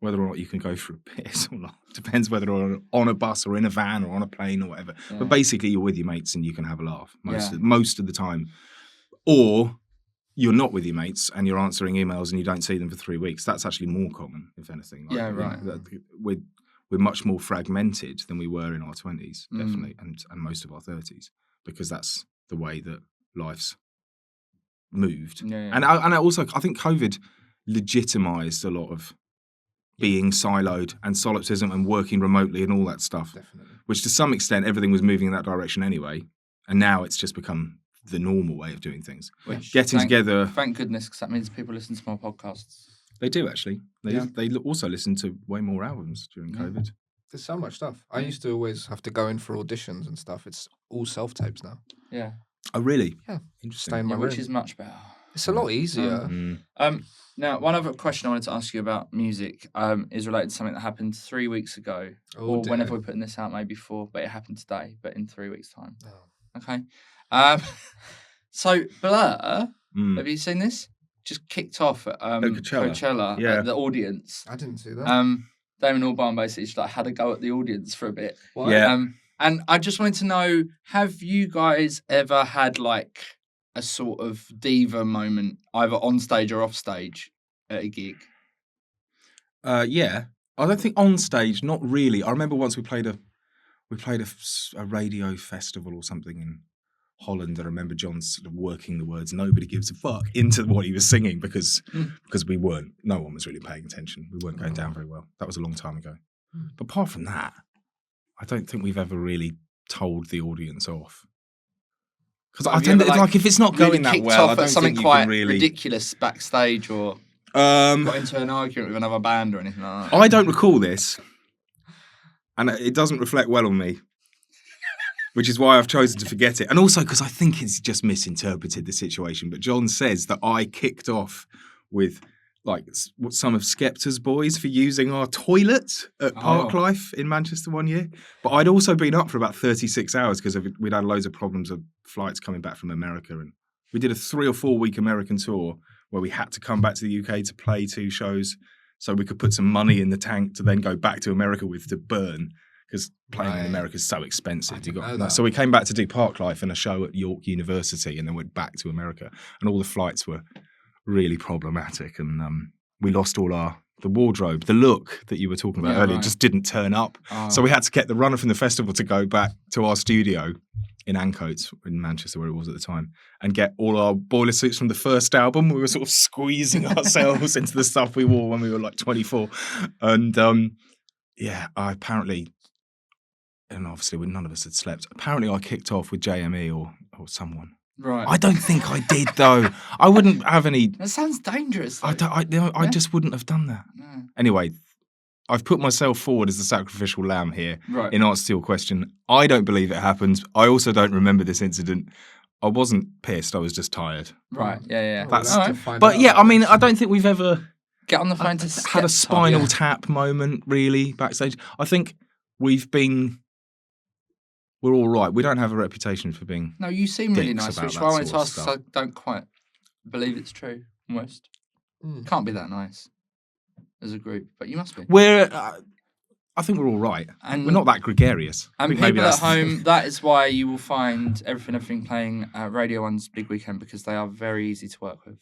Whether or not you can go for a piss or not depends whether you're on a bus or in a van or on a plane or whatever. Yeah. But basically, you're with your mates and you can have a laugh most of the time. Or you're not with your mates and you're answering emails and you don't see them for 3 weeks. That's actually more common, if anything. We're much more fragmented than we were in our 20s, definitely, and most of our 30s, because that's the way that life's moved. And I also think COVID legitimised a lot of being siloed and solipsism and working remotely and all that stuff. Definitely. Which to some extent everything was moving in that direction anyway, and now it's just become the normal way of doing things. Getting together. Thank goodness, because that means people listen to more podcasts. They do actually. They also listen to way more albums during COVID. There's so much stuff. I used to always have to go in for auditions and stuff. It's all self-tapes now. Yeah. Oh, really? Yeah. Interesting. Stay in my room. Which is much better. It's a lot easier. Now, one other question I wanted to ask you about music is related to something that happened 3 weeks ago. Or whenever we're putting this out, maybe 4, but it happened today, but in 3 weeks' time. Oh. Okay. So Blur, Mm. have you seen this? Just kicked off at Coachella Yeah. at the audience. I didn't see that. Damon Albarn basically just like had a go at the audience for a bit. Why? Yeah. And I just wanted to know, have you guys ever had like a sort of diva moment, either on stage or off stage at a gig? Yeah. I don't think on stage, not really. I remember once we played a radio festival or something in Holland. I remember John sort of working the words "nobody gives a fuck" into what he was singing because no one was really paying attention. We weren't going down very well. That was a long time ago. But apart from that, I don't think we've ever really told the audience off. Because I tend to like if it's not going that well, I don't something think you quite can really ridiculous backstage or got into an argument with another band or anything like that. I don't recall this, and it doesn't reflect well on me, which is why I've chosen to forget it. And also because I think it's just misinterpreted the situation. But John says that I kicked off with like some of Skepta's boys for using our toilet at Parklife in Manchester one year. But I'd also been up for about 36 hours because we'd had loads of problems with flights coming back from America. And we did a 3 or 4 week American tour where we had to come back to the UK to play 2 shows so we could put some money in the tank to then go back to America with to burn. Because playing in America is so expensive. So we came back to do Parklife and a show at York University and then went back to America. And all the flights were really problematic. And we lost all the wardrobe. The look that you were talking about earlier just didn't turn up. So we had to get the runner from the festival to go back to our studio in Ancoats in Manchester, where it was at the time, and get all our boiler suits from the first album. We were sort of squeezing ourselves into the stuff we wore when we were like 24. And I apparently... And obviously, when none of us had slept, apparently I kicked off with JME or someone. Right. I don't think I did, though. I wouldn't have any. That sounds dangerous. I just wouldn't have done that. No. Anyway, I've put myself forward as the sacrificial lamb here in answer to your question. I don't believe it happened. I also don't remember this incident. I wasn't pissed. I was just tired. Right. Yeah. That's. Right. But yeah, I mean, I don't think we've ever get on the phone to had a Spinal Tap moment really backstage. I think we're all right. We don't have a reputation for being. No, you seem really nice, which is why I wanted to ask. Stuff. I don't quite believe it's true. Almost can't be that nice as a group, but you must be. I think we're all right, and we're not that gregarious. And people at home, that is why you will find everything playing at Radio 1's Big Weekend because they are very easy to work with.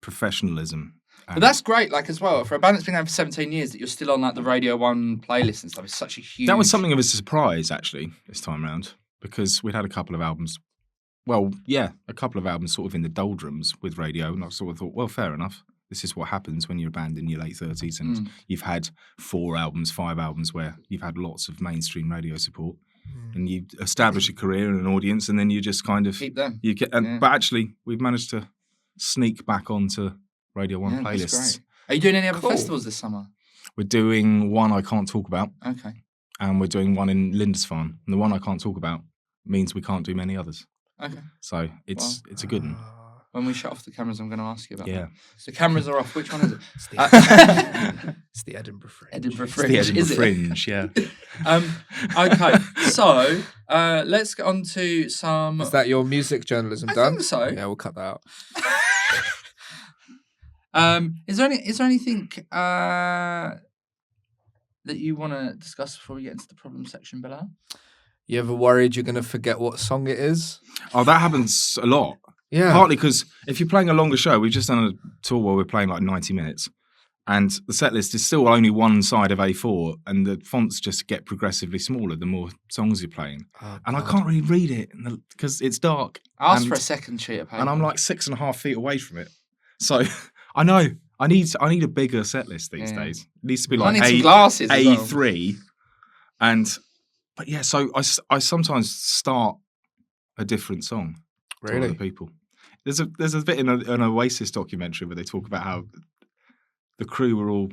Professionalism. But that's great, like as well for a band that's been going for 17 years that you're still on like the Radio 1 playlist and stuff. It's such a huge. That was something of a surprise actually this time round because we'd had a couple of albums. Well, yeah, a couple of albums sort of in the doldrums with radio, and I sort of thought, well, fair enough. This is what happens when you're a band in your late 30s and you've had 4 albums, 5 albums where you've had lots of mainstream radio support, and you establish a career and an audience, and then you just kind of keep them. You get, but actually, we've managed to sneak back onto Radio 1 playlists. That's great. Are you doing any other festivals this summer? We're doing one I can't talk about. Okay. And we're doing one in Lindisfarne. And the one I can't talk about means we can't do many others. Okay. So it's a good one. When we shut off the cameras, I'm going to ask you about that. The cameras are off. Which one is it? It's the Edinburgh Fringe. Edinburgh Fringe. It's the Edinburgh Fringe, yeah. Okay, so let's get on to some... Is that your music journalism I done? think so. Yeah, we'll cut that out. Is there anything that you want to discuss before we get into the problem section, Bilal? You ever worried you're going to forget what song it is? Oh, that happens a lot. Yeah. Partly because if you're playing a longer show, we've just done a tour where we're playing like 90 minutes, and the set list is still only one side of A4, and the fonts just get progressively smaller the more songs you're playing. And I can't really read it because it's dark. Ask for a second sheet of paper. And I'm like 6.5 feet away from it. So I know I need a bigger set list these days. It needs to be like A3. But yeah, so I sometimes start a different song to other people. There's a bit in an Oasis documentary where they talk about how the crew were all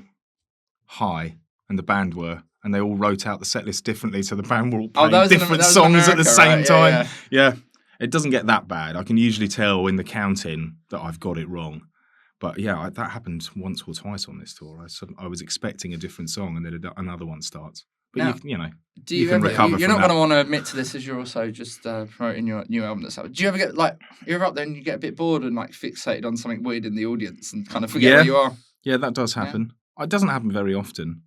high and the band were, and they all wrote out the set list differently, so the band were all playing different songs at the same time. Yeah, it doesn't get that bad. I can usually tell in the count-in that I've got it wrong. But yeah, that happened once or twice on this tour. I was expecting a different song, and then another one starts. But Now, you know, Do You you, can ever? recover You're from not going that. to want to admit to this, as you're also just promoting your new album that's out. Do you ever get like you're up there and you get a bit bored and like fixated on something weird in the audience and kind of forget Yeah. where you are? yeah, that does happen. It doesn't happen very often.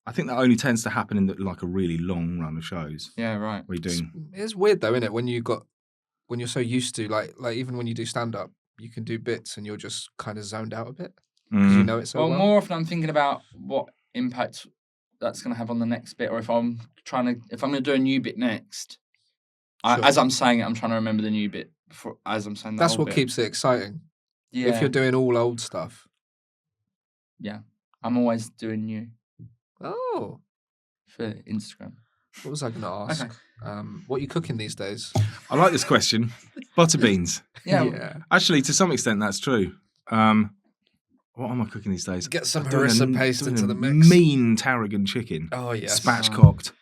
I think that only tends to happen in like a really long run of shows Yeah, right. where you're doing. It's weird though, isn't it? When you're so used to like even when you do stand up, you can do bits and you're just kind of zoned out a bit because you know it so Well, well. more often I'm thinking about what impact that's going to have on the next bit, or if I'm going to do a new bit next. Sure. As I'm saying it, I'm trying to remember the new bit before as I'm saying the That's whole what bit. keeps it exciting. Yeah. If you're doing all old stuff. Yeah, I'm always doing new Oh, for Instagram. what was I going to ask? Okay. What are you cooking these days? I like this question. Butter beans. Yeah. Actually, to some extent, that's true. What am I cooking these days? Get some I'm doing harissa paste doing into a the mix. Mean tarragon chicken. Oh yes. Spatchcocked,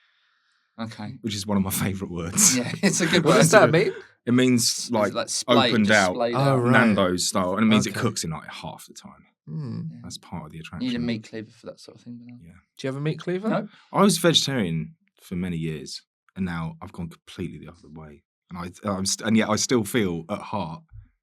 Okay. which is one of my favourite words. Yeah, it's a good What word. does that mean? It means like splayed, opened just out, splayed Oh, out. right. Nando's style, and it means it Okay. cooks in like half the time. Hmm. That's part of the You attraction. need a meat cleaver for that sort of thing. Bilal. Yeah. Do you have a meat cleaver? No. I was vegetarian for many years, and now I've gone completely the other way. And yet I still feel at heart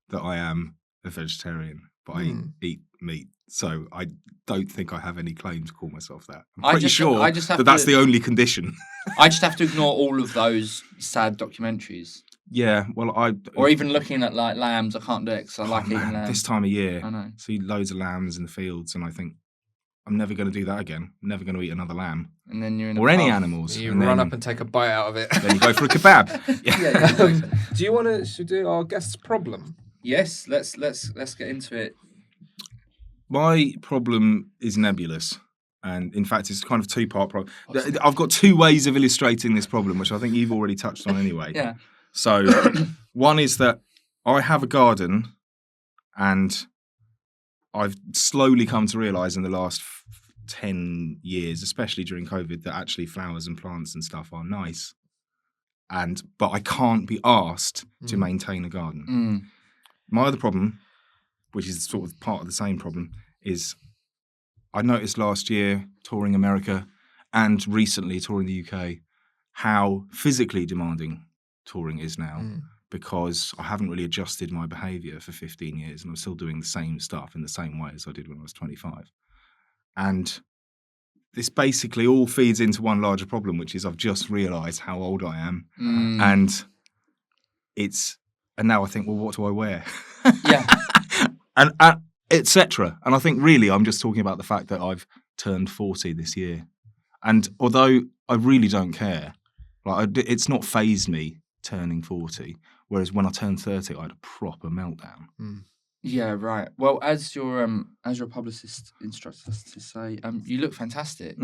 that I am a vegetarian, but I eat meat. So I don't think I have any claim to call myself that. I'm pretty sure that that's the only condition. I just have to ignore all of those sad documentaries, Yeah, well, or even looking at like lambs. I can't do it because I like eating lamb. this time of year, I know. see loads of lambs in the fields, and I think I'm never going to do that again. I'm never going to eat another lamb And then you're in or a any pub. animals. You and run then, up and take a bite out of it. then you go for a kebab. Yeah. Do you want to? Should we do our guest's problem? Yes. Let's get into it. My problem is nebulous. And in fact, it's kind of two-part problem. I've got two ways of illustrating this problem, which I think you've already touched on anyway. Yeah. So one is that I have a garden, and I've slowly come to realise in the last 10 years, especially during COVID, that actually flowers and plants and stuff are nice. But I can't be asked to maintain a garden. Mm. My other problem, which is sort of part of the same problem, is I noticed last year touring America and recently touring the UK how physically demanding touring is now because I haven't really adjusted my behaviour for 15 years and I'm still doing the same stuff in the same way as I did when I was 25. And this basically all feeds into one larger problem, which is I've just realised how old I am. And now I think, well, what do I wear? Yeah. and etc. And I think really I'm just talking about the fact that I've turned 40 this year. And although I really don't care, like it's not fazed me turning 40, whereas when I turned 30 I had a proper meltdown. Yeah, right. Well, as your publicist instructs us to say, you look fantastic.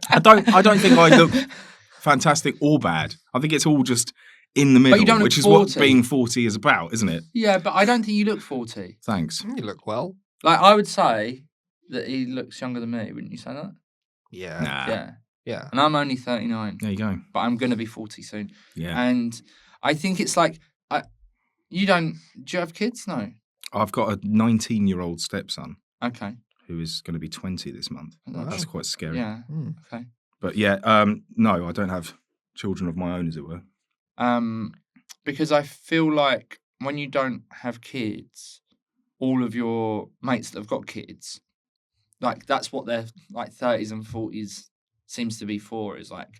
I don't think I look fantastic or bad. I think it's all just in the middle, you don't look which is 40. what being 40 is about, isn't it? Yeah, but I don't think you look 40. Thanks. You look well. Like, I would say that he looks younger than me, wouldn't you say that? Yeah. Nah. Yeah. And I'm only 39, There you go. but I'm going to be 40 soon. Yeah. And I think it's like, do you have kids? No. I've got a 19-year-old stepson Okay. who is going to be 20 this month. Wow. That's quite scary. Yeah. Okay. But yeah, no, I don't have children of my own, as it were. Because I feel like when you don't have kids, all of your mates that have got kids, like that's what their like 30s and 40s seems to be for, is like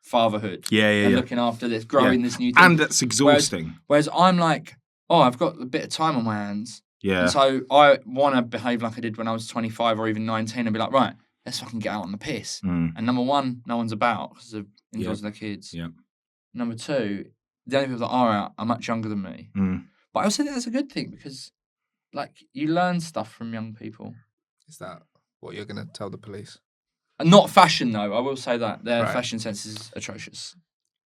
fatherhood. And looking after this, growing this new thing. And that's exhausting. Whereas I'm like, I've got a bit of time on my hands. Yeah. And so I want to behave like I did when I was 25 or even 19 and be like, right, let's fucking get out on the piss. And number one, no one's about because of in-laws and their kids. Yeah. Number two, the only people that are out are much younger than me. But I also think that's a good thing because, like, you learn stuff from young people. Is that what you're going to tell the police? And not fashion, though. I will say that. Their Right. fashion sense is atrocious.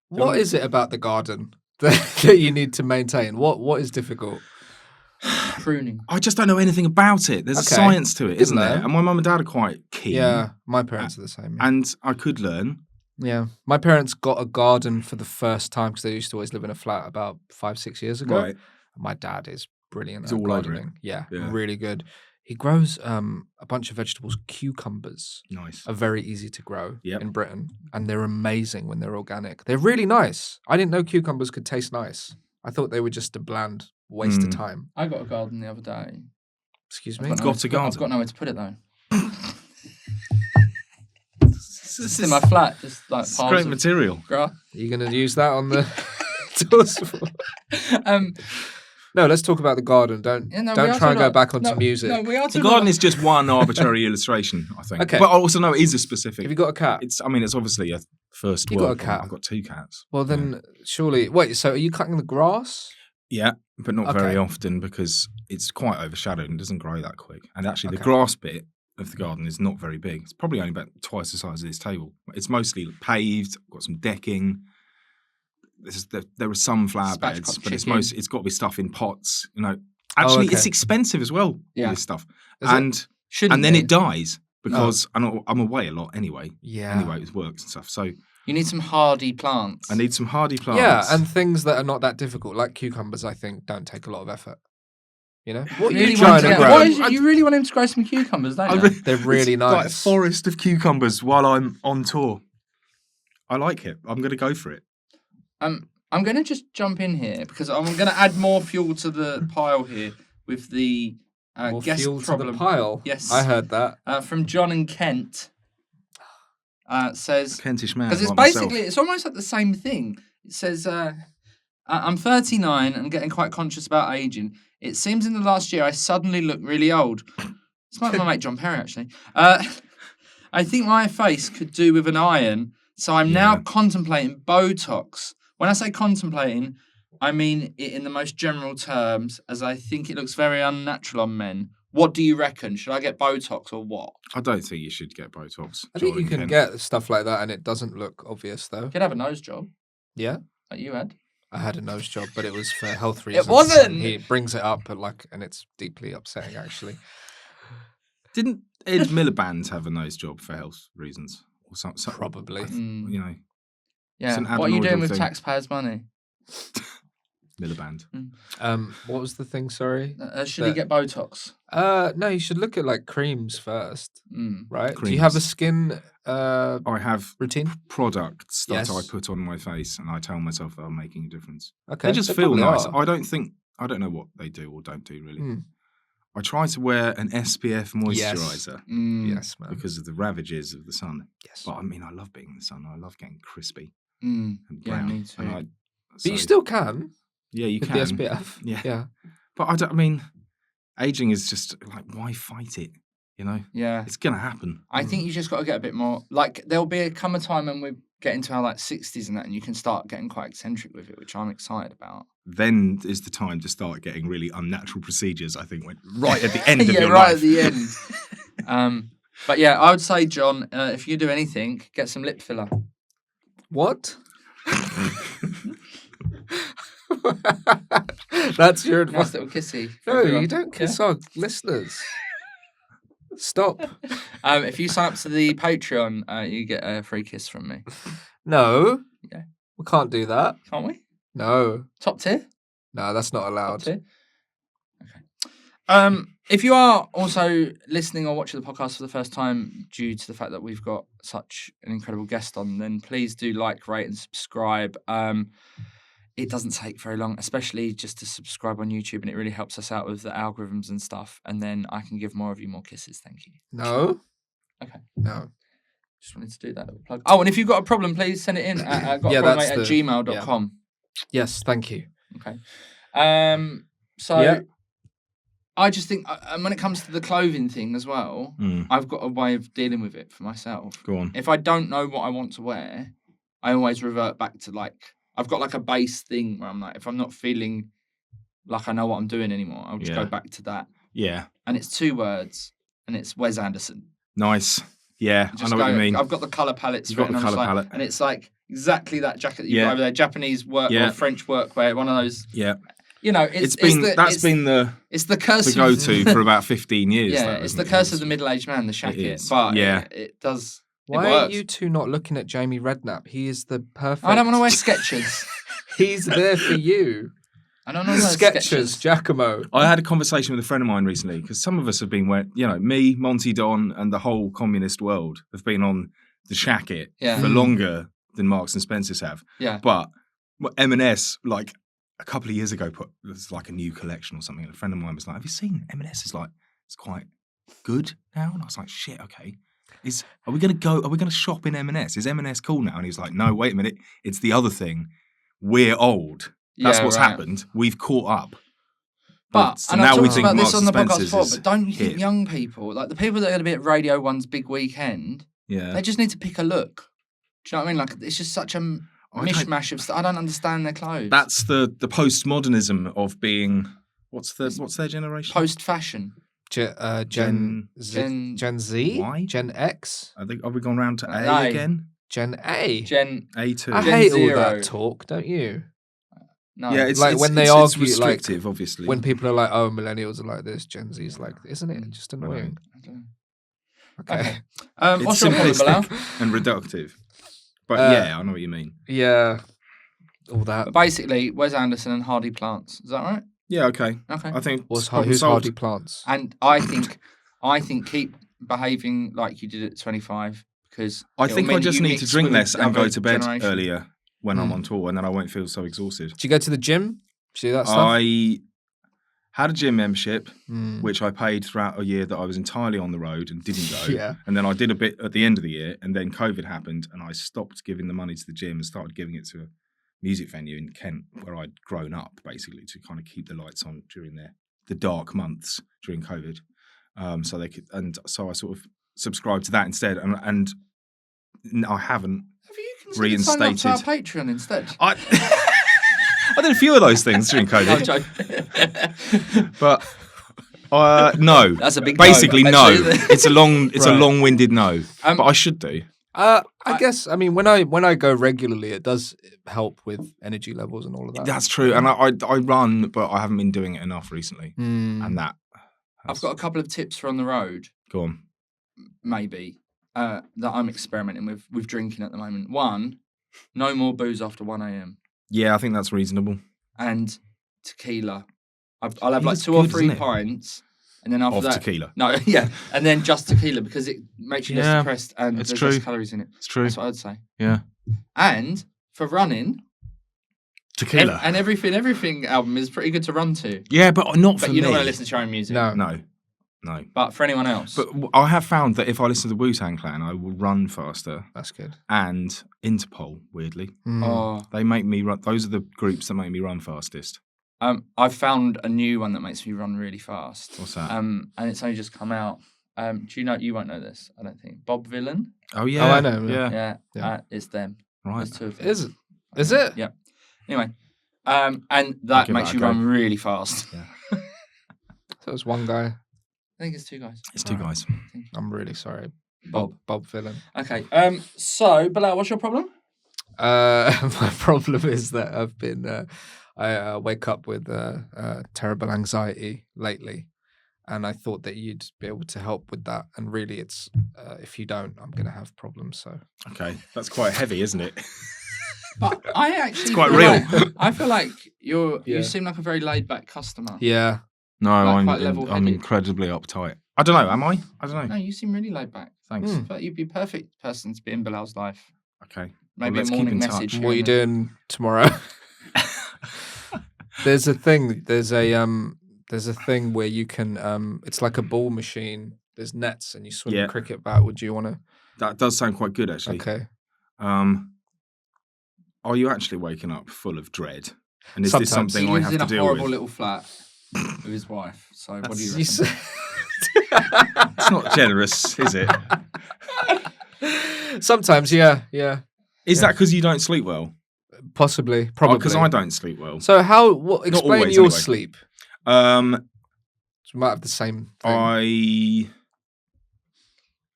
What is it about the garden that you need to maintain? What is difficult? Pruning. I just don't know anything about it. There's a Okay. science to it, Good isn't there? learn. And my mum and dad are quite keen. Yeah, my parents are the same. Yeah. And I could learn. Yeah, my parents got a garden for the first time because they used to always live in a flat about 5-6 years ago. Right. My dad is brilliant He's at all over it. gardening. Yeah, Yeah. really good. He grows a bunch of vegetables. Cucumbers Nice. are very easy to grow Yep. in Britain, and they're amazing when they're organic. They're really nice. I didn't know cucumbers could taste nice. I thought they were just a bland waste of time. I got a garden the other day. Excuse I've me? got nowhere Got to a put- I've garden? got nowhere to put it though. It's in my flat, just like It's piles great of material. grass. Are you going to use that on the tours? No, let's talk about the garden. Don't Yeah, no, we don't are try and talking go about- back onto no, music. No, we are The talking garden about- is just one arbitrary illustration, I think. Okay. But also, no, it is a specific. Have you got a cat? It's obviously a first You world got a problem. cat? I've got 2 cats. Well, then surely. Wait, so are you cutting the grass? Yeah, but not Okay. very often because it's quite overshadowed and doesn't grow that quick. And actually, the Okay. grass bit of the garden is not very big. It's probably only about twice the size of this table. It's mostly paved, got some decking. There are some flower Spatchcock beds, but chicken. it's got to be stuff in pots. Actually, okay. it's expensive as well. Yeah. This stuff, Is it? and Shouldn't then be. it dies because I'm away a lot anyway. Yeah. Anyway, with works and stuff. So You need some hardy plants. I need some hardy plants. Yeah, and things that are not that difficult, like cucumbers, I think, don't take a lot of effort. You know? What are Really you want trying to to- grow? why is it- you really want him to grow some cucumbers, don't you? They're really it's like a nice. forest of cucumbers while I'm on tour. I like it. I'm going to go for it. I'm going to just jump in here because I'm going to add more fuel to the pile here with the More guest fuel problem. to the pile. Yes. I heard that. From John and Kent. Says Kentish man. because it's like myself. basically it's almost like the same thing. It says I'm 39 and getting quite conscious about aging. It seems in the last year I suddenly look really old. It's like my mate John Perry actually. I think my face could do with an iron, so I'm now Yeah. contemplating Botox. When I say contemplating, I mean it in the most general terms, as I think it looks very unnatural on men. What do you reckon? Should I get Botox or what? I don't think you should get Botox. I think you Jordan can Kent. get stuff like that and it doesn't look obvious, though. You could have a nose job, Yeah? like you had. I had a nose job, but it was for health reasons. wasn't! and He brings it up, and it's deeply upsetting, actually. Didn't Ed Miliband have a nose job for health reasons? Or something? Probably. Mm. You know, Yeah. an What are you doing adenoidal with thing. taxpayers' money? Miliband. What was the thing, sorry? Should he get Botox? No, you should look at, like, creams first, Mm. right? Do you have a Creams. skin I have routine? products that Yes. I put on my face and I tell myself that I'm making a difference. Okay. They just feel probably nice. are. I don't know what they do or don't do really. Mm. I try to wear an SPF Yes. moisturizer Mm. Yes, man. because of the ravages of the sun. Yes. But I mean, I love being in the sun. I love getting crispy Mm. and Yeah, brown. me too. And But you so- still can yeah, you with can. the SPF. Yeah. Yeah. But I mean, aging is just like, why fight it? You know, Yeah. it's gonna happen. I think you just got to get a bit more. Like, there'll come a time when we get into our like 60s and that, and you can start getting quite eccentric with it, which I'm excited about. Then is the time to start getting really unnatural procedures. I think right at the end of yeah, your right life. at the end. But yeah, I would say, John, if you do anything, get some lip filler. What? That's your Nice advice. little kissy. for No, everyone. you don't kiss our listeners. Stop. If you sign up to the Patreon, you get a free kiss from me. No. Yeah. We can't do that. Can't we? No. Top tier? No, that's not Top allowed. tier? Okay. If you are also listening or watching the podcast for the first time due to the fact that we've got such an incredible guest on, then please do like, rate and subscribe. It doesn't take very long, especially just to subscribe on YouTube, and it really helps us out with the algorithms and stuff. And then I can give more of you more kisses. Thank you. No. Okay. No. Just wanted to do that little plug. Oh, and if you've got a problem, please send it in at Yeah, that's gotaproblemmate@gmail.com. Yes, thank you. Okay. So Yeah. I just think when it comes to the clothing thing as well, I've got a way of dealing with it for myself. Go on. If I don't know what I want to wear, I always revert back to I've got like a base thing where I'm like, if I'm not feeling like I know what I'm doing anymore, I'll just go back to that. Yeah. And it's 2 words, and it's Wes Anderson. Nice. Yeah, I know what you mean. I've got the colour palettes. You've got the colour palette. and it's like exactly that jacket that you've got over there, Japanese work or French workwear, one of those. Yeah. You know, It's been the curse go-to for about 15 years. Yeah, that, it's isn't the it? curse of the middle-aged man, the shacket. is. But Yeah. it does. Why it are works. you two not looking at Jamie Redknapp? He is the perfect. I don't want to wear Skechers. He's there for you. I don't know. Skechers, Giacomo. I had a conversation with a friend of mine recently because some of us have been me, Monty Don, and the whole communist world have been on the shacket for longer than Marks and Spencer's have. Yeah. But M&S, like a couple of years ago, there's like a new collection or something. And a friend of mine was like, "Have you seen M&S? Is like it's quite good now." And I was like, "Shit, okay. Are we going to shop in M&S? Is M&S cool now?" And he was like, "No, wait a minute. It's the other thing. We're old. That's what's happened. We've caught up." But so and now I've we talked think about Marks this on and the podcast Spencer's before, is but don't you think hip. young people, like the people that are going to be at Radio 1's big weekend, they just need to pick a look. Do you know what I mean? Like, it's just such a mishmash of stuff. I don't understand their clothes. That's the postmodernism of being what's their generation? Post-fashion. Gen Z? Y? Gen X? Are we gone round to A again? Gen A? Gen A2. I Gen hate Zero. all that talk, don't you? No. Yeah, it's like when they it's argue, restrictive, like, obviously. when people are like, "Oh, millennials are like this, Gen Z's like," isn't it just annoying? I don't know. Okay. What's it's your problem, Bilal? simplistic and reductive. But I know what you mean. Yeah. All that. But basically, Wes Anderson and Hardy Plants. Is that right? Yeah, okay. Okay. I think Who's problem solved. Hardy Plants? And I think keep behaving like you did at 25 because I think I just need to drink less and go to bed generation. earlier when I'm on tour, and then I won't feel so exhausted. Do you go to the gym? Do you do that stuff? I had a gym membership, which I paid throughout a year that I was entirely on the road and didn't go. Yeah. And then I did a bit at the end of the year, and then COVID happened, and I stopped giving the money to the gym and started giving it to a music venue in Kent where I'd grown up, basically, to kind of keep the lights on during the dark months during COVID. So they could, and so I sort of subscribed to that instead, and I haven't Have you considered signing up to our Patreon instead? I did a few of those things during COVID, but no. That's a big basically no. No. It's a long-winded no, but I should do. I guess. I mean, when I go regularly, it does help with energy levels and all of that. That's true, and I run, but I haven't been doing it enough recently, and that. I've got a couple of tips for on the road. Go on. Maybe that I'm experimenting with drinking at the moment. One, no more booze after 1 a.m. Yeah, I think that's reasonable. And tequila. I'll have like Tequila's 2 or good, 3 isn't it? pints, and then after Of that, tequila. No, yeah, and then just tequila because it makes you less depressed and it's there's true. less calories in it. It's true. That's what I'd say. Yeah. And for running, Tequila. and everything album is pretty good to run to. Yeah, but not for But me. you're not going to listen to your own music. No. No. But for anyone else. But I have found that if I listen to the Wu-Tang Clan, I will run faster. That's good. And Interpol, weirdly. Oh. They make me run. Those are the groups that make me run fastest. I've found a new one that makes me run really fast. What's that? And it's only just come out. Do you know? You won't know this, I don't think. Bob Villain. Oh, yeah. Oh, I know. Yeah. Yeah. It's them. Right. There's 2 of them. Is it? Yeah. Anyway, and that give makes that a you go. run really fast. Yeah. So it was one guy. I think it's 2 guys. It's 2 guys. I'm really sorry. Bob Villain. Okay. So, Bilal, what's your problem? My problem is that I've been. I wake up with terrible anxiety lately, and I thought that you'd be able to help with that. And really, it's if you don't, I'm going to have problems. So Okay. That's quite heavy, isn't it? But I actually It's quite feel real. like- I feel like you Yeah. seem like a very laid back customer. yeah, No, Like, I'm quite level-headed. incredibly uptight. I don't know. Am I? I don't know. No, you seem really laid back. Thanks. I feel like you'd be a perfect person to be in Bilal's life. Okay. Maybe let's a keep morning in touch. message. what are you doing tomorrow? There's a thing. There's a thing where you can. It's like a ball machine. There's nets, and you swing Yeah. a cricket bat. Would you want to? That does sound quite good, actually. Okay. Are you actually waking up full of dread? And is Sometimes. this something He I lives have in to a deal horrible with? little flat with his wife. So what do you reckon? s- It's not generous, is it? Sometimes, yeah. Is that because you don't sleep well? Possibly, probably. Because I don't sleep well. So explain always, your anyway. sleep. Um, We might have the same thing.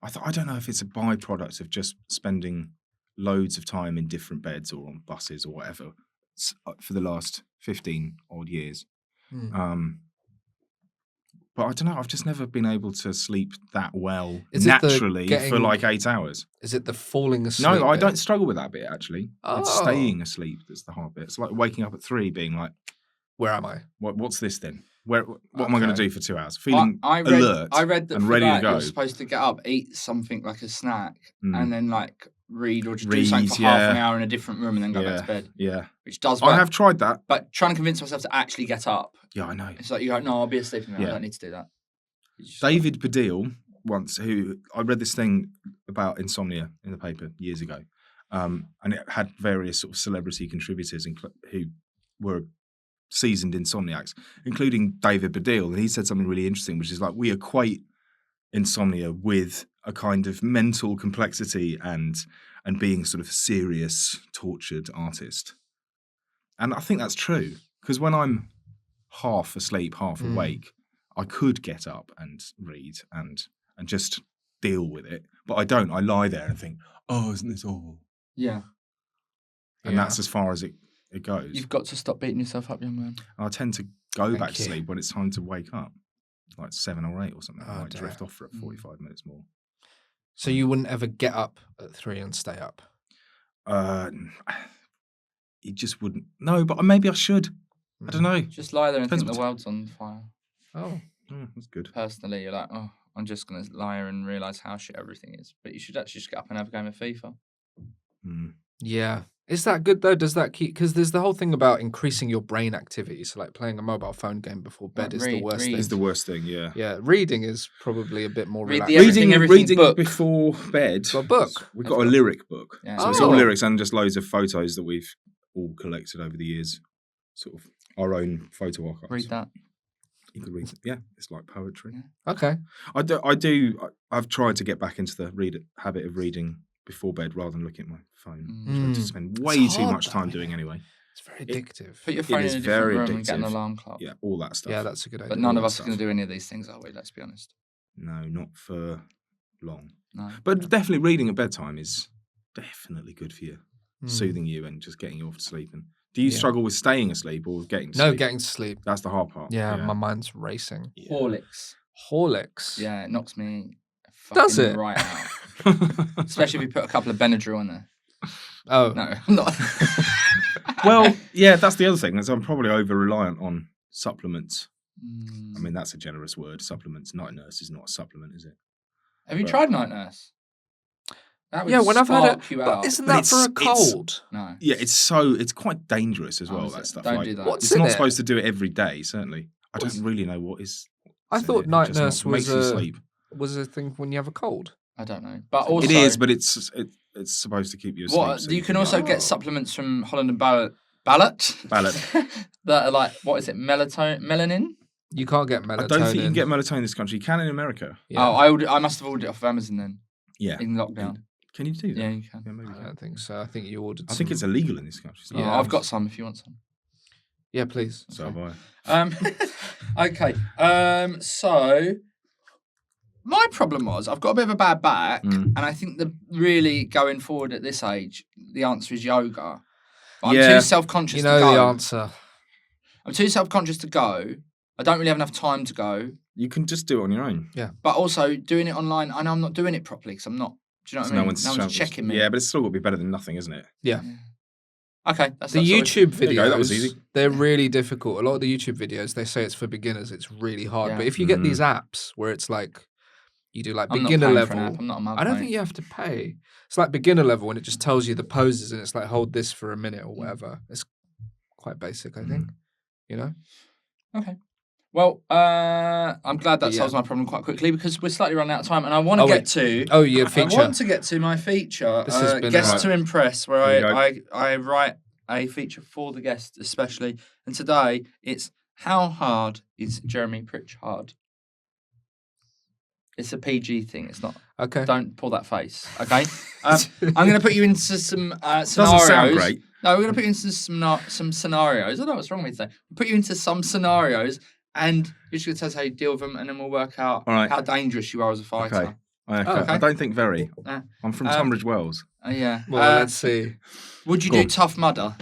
I don't know if it's a byproduct of just spending loads of time in different beds or on buses or whatever for the last 15 odd years. But I don't know. I've just never been able to sleep that well Is it the naturally for getting- like 8 hours. Is it the falling asleep? No, I bit? don't struggle with that bit actually. It's Oh. staying asleep that's the hard bit. It's like waking up at 3 being like, Where am I? What's this then? What am I going to do for 2 hours? Feeling I read that and for ready that, to go. you're supposed to get up, eat something like a snack, Mm. and then like read or just do something for half an hour in a different room and then go back to bed. Yeah. Which does work. I have tried that. But trying to convince myself to actually get up. Yeah, I know. It's like you go, no, I'll be asleep in a minute. I don't need to do that. David Baddiel once, who I read this thing about insomnia in the paper years ago, and it had various sort of celebrity contributors who were seasoned insomniacs, including David Baddiel, and he said something really interesting, which is like we equate insomnia with a kind of mental complexity and being sort of a serious, tortured artist. And I think that's true, because when I'm half asleep, half awake, I could get up and read and just deal with it, but I don't. I lie there and think, oh, isn't this awful? Yeah. And that's as far as it goes. You've got to stop beating yourself up, young man. I tend to go back to sleep when it's time to wake up, like 7 or 8 or something. I might drift off for 45 minutes more. So you wouldn't ever get up at 3 and stay up? You just wouldn't. No, but maybe I should. I don't know. Just lie there and think the world's on fire. Oh, that's good. Personally, you're like, oh, I'm just going to lie here and realise how shit everything is. But you should actually just get up and have a game of FIFA. Yeah. Is that good though? Does that keep... Because there's the whole thing about increasing your brain activity. So like playing a mobile phone game before bed is the worst thing. It's the worst thing, yeah. Yeah, reading is probably a bit more relaxed. Reading reading before bed. A book. We've got a lyric book. Yeah. So it's all lyrics and just loads of photos that we've all collected over the years. Sort of our own photo archives. Read that. You could read it. Yeah, it's like poetry. Yeah. Okay. I've tried to get back into the habit of reading before bed rather than looking at my phone, which I just spend way too much time doing anyway. It's very addictive. Put your phone in a different room and get an alarm clock. Yeah, all that stuff. Yeah, that's a good idea. But none of us are going to do any of these things, are we? Let's be honest. No, not for long. No. But definitely reading at bedtime is definitely good for you, soothing you and just getting you off to sleep. And do you struggle with staying asleep or with getting to sleep? No, getting to sleep. That's the hard part. Yeah, my mind's racing. Yeah. Horlicks. Yeah, it knocks me Does it? right out. Especially if you put a couple of Benadryl on there. Oh. No, I'm not. Well, yeah, that's the other thing. Is I'm probably over-reliant on supplements. I mean, that's a generous word, supplements. Night nurse is not a supplement, is it? Have you tried night nurse? That would when I've had it. you out. Isn't that for a cold? No. Yeah, it's quite dangerous as well, that stuff. Don't do that. What's it's not supposed to do it every day, certainly. I don't really know what is. I thought night nurse makes you sleep. Was a thing when you have a cold. I don't know. But also, it is, but it's supposed to keep you asleep. So you can also get supplements from Holland and Ballot. That are like, what is it, melanin? You can't get melatonin. I don't think you can get melatonin in this country. You can in America. Yeah. Oh, I must have ordered it off of Amazon then. Yeah. In lockdown. Can you do that? Yeah, you can. Yeah, maybe I don't think so. I think you ordered I think it's illegal in this country. So I've got some if you want some. Yeah, please. So have I. Okay. So my problem was I've got a bit of a bad back, and I think that really going forward at this age, the answer is yoga. But I'm too self-conscious to go. You know the answer. I'm too self-conscious to go. I don't really have enough time to go. You can just do it on your own. Yeah. But also doing it online, I know I'm not doing it properly because I'm not. Do you know what I mean? No one's checking me. Yeah, but it's still got to be better than nothing, isn't it? Yeah. Okay. That's the YouTube videos, that was easy. They're really difficult. A lot of the YouTube videos, they say it's for beginners. It's really hard. Yeah. But if you get these apps where it's like, you do like beginner level. I'm not I don't think you have to pay. It's like beginner level and it just tells you the poses and it's like, hold this for a minute or whatever. It's quite basic, I think. You know? Okay. Well, I'm glad that solves my problem quite quickly because we're slightly running out of time and I want to get to... Oh, your feature. I want to get to my feature, Guest to Impress, where I write a feature for the guest especially. And today, it's How Hard is Jeremy Pritchard? It's a PG thing. It's not... Okay. Don't pull that face, okay? I'm going to put you into some scenarios. Doesn't sound great. No, we're going to put you into some scenarios. I don't know what's wrong with me today. We'll put you into some scenarios and you're just going to tell us how you deal with them and then we'll work out how dangerous you are as a fighter. Okay. I don't think very. I'm from Tunbridge Wells. Yeah. Well, let's see. Would you do Tough Mudder?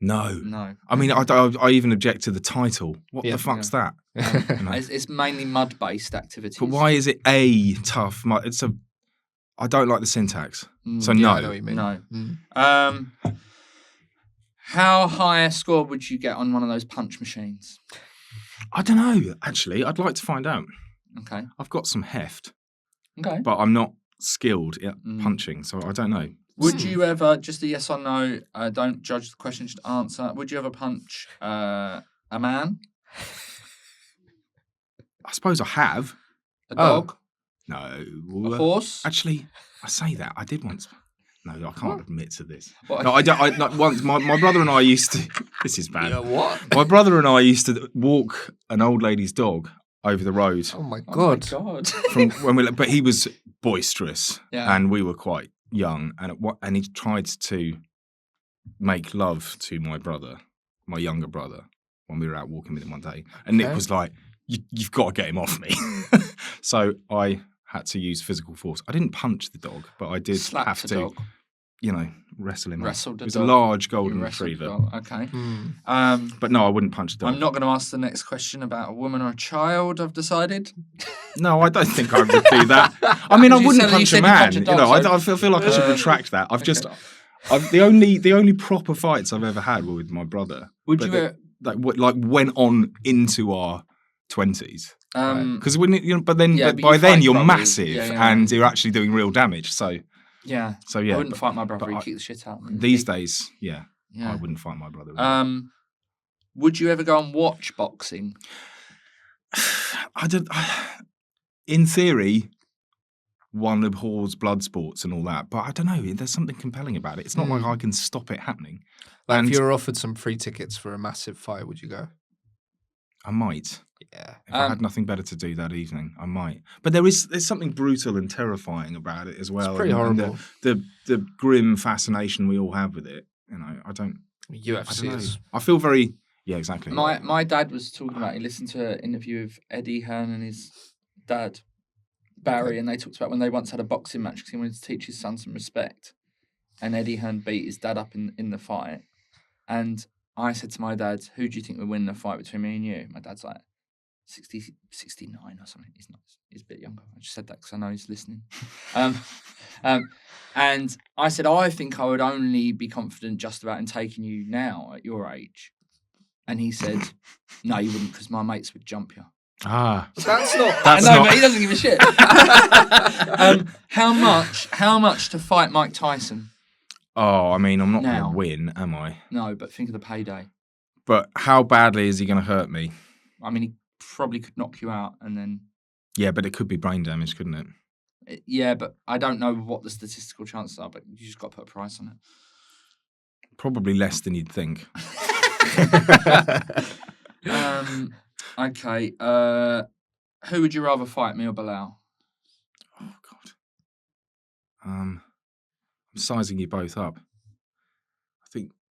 No. I mean, I even object to the title. What the fuck's that? It's mainly mud-based activities. But why is it a tough mud? I don't like the syntax. So no. I know what you mean. No. How high a score would you get on one of those punch machines? I don't know, actually. I'd like to find out. Okay. I've got some heft, Okay. but I'm not skilled at punching, so I don't know. Would you ever, just a yes or no, don't judge the question, just answer, would you ever punch a man? I suppose I have. A dog? No. A horse? Actually, I say that. I did once. No, I can't admit to this. What? No, I don't. Once, my brother and I used to. This is bad. Yeah, what? My brother and I used to walk an old lady's dog over the road. Oh my god! From when but he was boisterous, Yeah. and we were quite young, and he tried to make love to my younger brother, when we were out walking with him one day, and Nick was like, "You've got to get him off me." So I had to use physical force. I didn't punch the dog, but I did have to, dog. wrestle him. Wrestled It the was dog. a large You golden wrestled retriever. the dog. Okay. But no, I wouldn't punch the dog. I'm not going to ask the next question about a woman or a child, I've decided. No, I don't think I would do that. I mean, I You wouldn't said- punch you a said you man. punch a dog, I feel like I should retract that. I've the only proper fights I've ever had were with my brother. Would But you... like went on into our 20s. Because when but but by you then fight you're brothers. massive Yeah. and you're actually doing real damage. So Yeah. yeah, I wouldn't but- fight my brother. but He'd kick the shit out of me. these days, Yeah. I wouldn't fight my brother. Would you ever go and watch boxing? In theory, one abhors blood sports and all that, but I don't know. There's something compelling about it. It's not like I can stop it happening. Like, And if you were offered some free tickets for a massive fight, would you go? I might. Yeah. If I had nothing better to do that evening, I might. But there's something brutal and terrifying about it as well. It's pretty and horrible. The grim fascination we all have with it. I don't UFC know. is. I feel very. Yeah, exactly. My dad was talking about, he listened to an interview of Eddie Hearn and his dad, Barry, and they talked about when they once had a boxing match because he wanted to teach his son some respect. And Eddie Hearn beat his dad up in the fight. And I said to my dad, who do you think would win the fight between me and you? My dad's like 60, 69 or something. He's not. He's a bit younger. I just said that because I know he's listening. And I said, I think I would only be confident just about in taking you now at your age. And he said, no, you wouldn't because my mates would jump you. That's not. That's I know, not. but he doesn't give a shit. How much to fight Mike Tyson? Oh, I mean, I'm not going Now. to win, am I? No, but think of the payday. But how badly is he going to hurt me? I mean, he probably could knock you out and then... Yeah, but it could be brain damage, couldn't it? Yeah, but I don't know what the statistical chances are, but you just got to put a price on it. Probably less than you'd think. Okay. Who would you rather fight, me or Bilal? Oh God. I'm sizing you both up.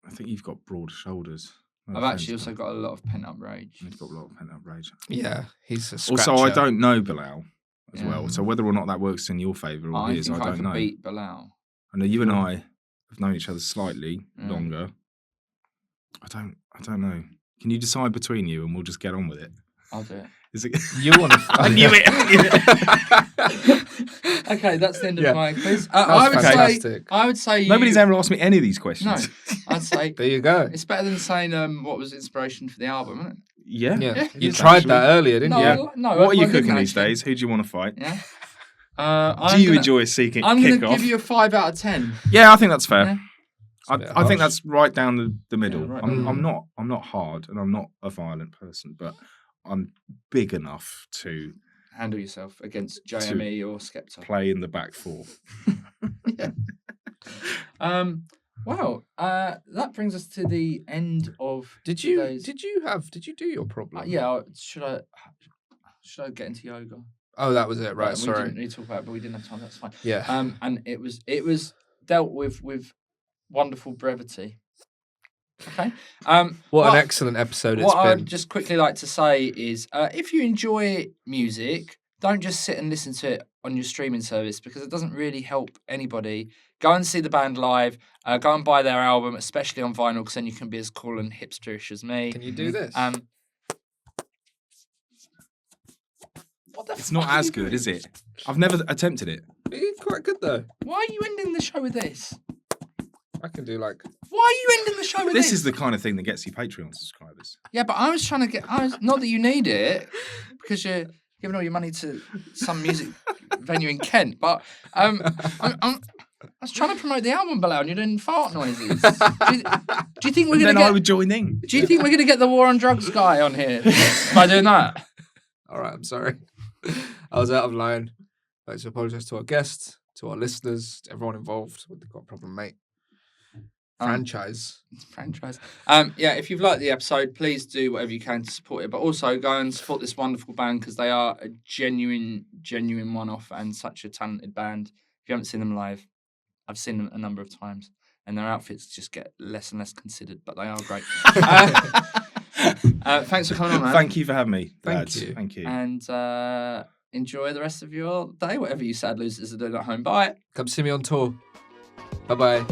I think you've got broad shoulders. No I've offense, actually also but got a lot of pent-up rage. you've got a lot of pent up rage. Yeah, he's a scratcher. Also, I don't know Bilal as Yeah. well, so whether or not that works in your favour or I his, think I I don't could know. beat Bilal. I know you and I have known each other slightly Yeah. longer. I don't know. Can you decide between you, and we'll just get on with it? I'll do it. Is it? You want to? I knew it. Okay, that's the end Yeah. of my quiz. That's fantastic. I would say Nobody's ever asked me any of these questions. No, I'd say There you go. it's better than saying what was inspiration for the album, isn't it? Yeah. Yeah, you it's tried actually- that earlier, didn't No, you? Yeah. no. What are you I didn't cooking these actually. days? Who do you want to fight? Yeah. Do you enjoy seeking I'm going to kickoff? give you a 5 out of 10. Yeah, I think that's fair. Yeah. a bit I think harsh. that's right down the middle. Yeah, right I'm down. I'm not hard, and I'm not a violent person, but I'm big enough to Handle yourself against JME or Skepta. play in the back four. Wow. That brings us to the end of Did you today's... do your problem? yeah. Should I get into yoga? Oh, that was it. Right. We Sorry. didn't need to talk about it, but we didn't have time. That's fine. Yeah. And it was dealt with wonderful brevity. Okay. What an excellent episode it's What been. I'd just quickly like to say is, if you enjoy music, don't just sit and listen to it on your streaming service because it doesn't really help anybody. Go and see the band live. Go and buy their album, especially on vinyl, because then you can be as cool and hipsterish as me. Can you do this? What the It's not fuck are as you good, doing? is it? I've never attempted it. You're quite good though. Why are you ending the show with this? I can do like. Why are you ending the show with this? This is the kind of thing that gets you Patreon subscribers. Yeah, but I was trying to get. Not that you need it, because you're giving all your money to some music venue in Kent. But I was trying to promote the album, Bilal, and you're doing fart noises. Do you think we're going to I would join in. Do you think we're going to get the War on Drugs guy on here by doing that? All right, I'm sorry. I was out of line. I'd like to apologise to our guests, to our listeners, to everyone involved with the Got a Problem Mate franchise. Yeah, if you've liked the episode, please do whatever you can to support it. But also go and support this wonderful band, because they are a genuine one-off and such a talented band. If you haven't seen them live, I've seen them a number of times, and their outfits just get less and less considered, but they are great. Thanks for coming on, man. Thank you for having me. Thank you. Thank you. And enjoy the rest of your day, whatever you sad losers are doing at home. Bye. Come see me on tour. Bye-bye.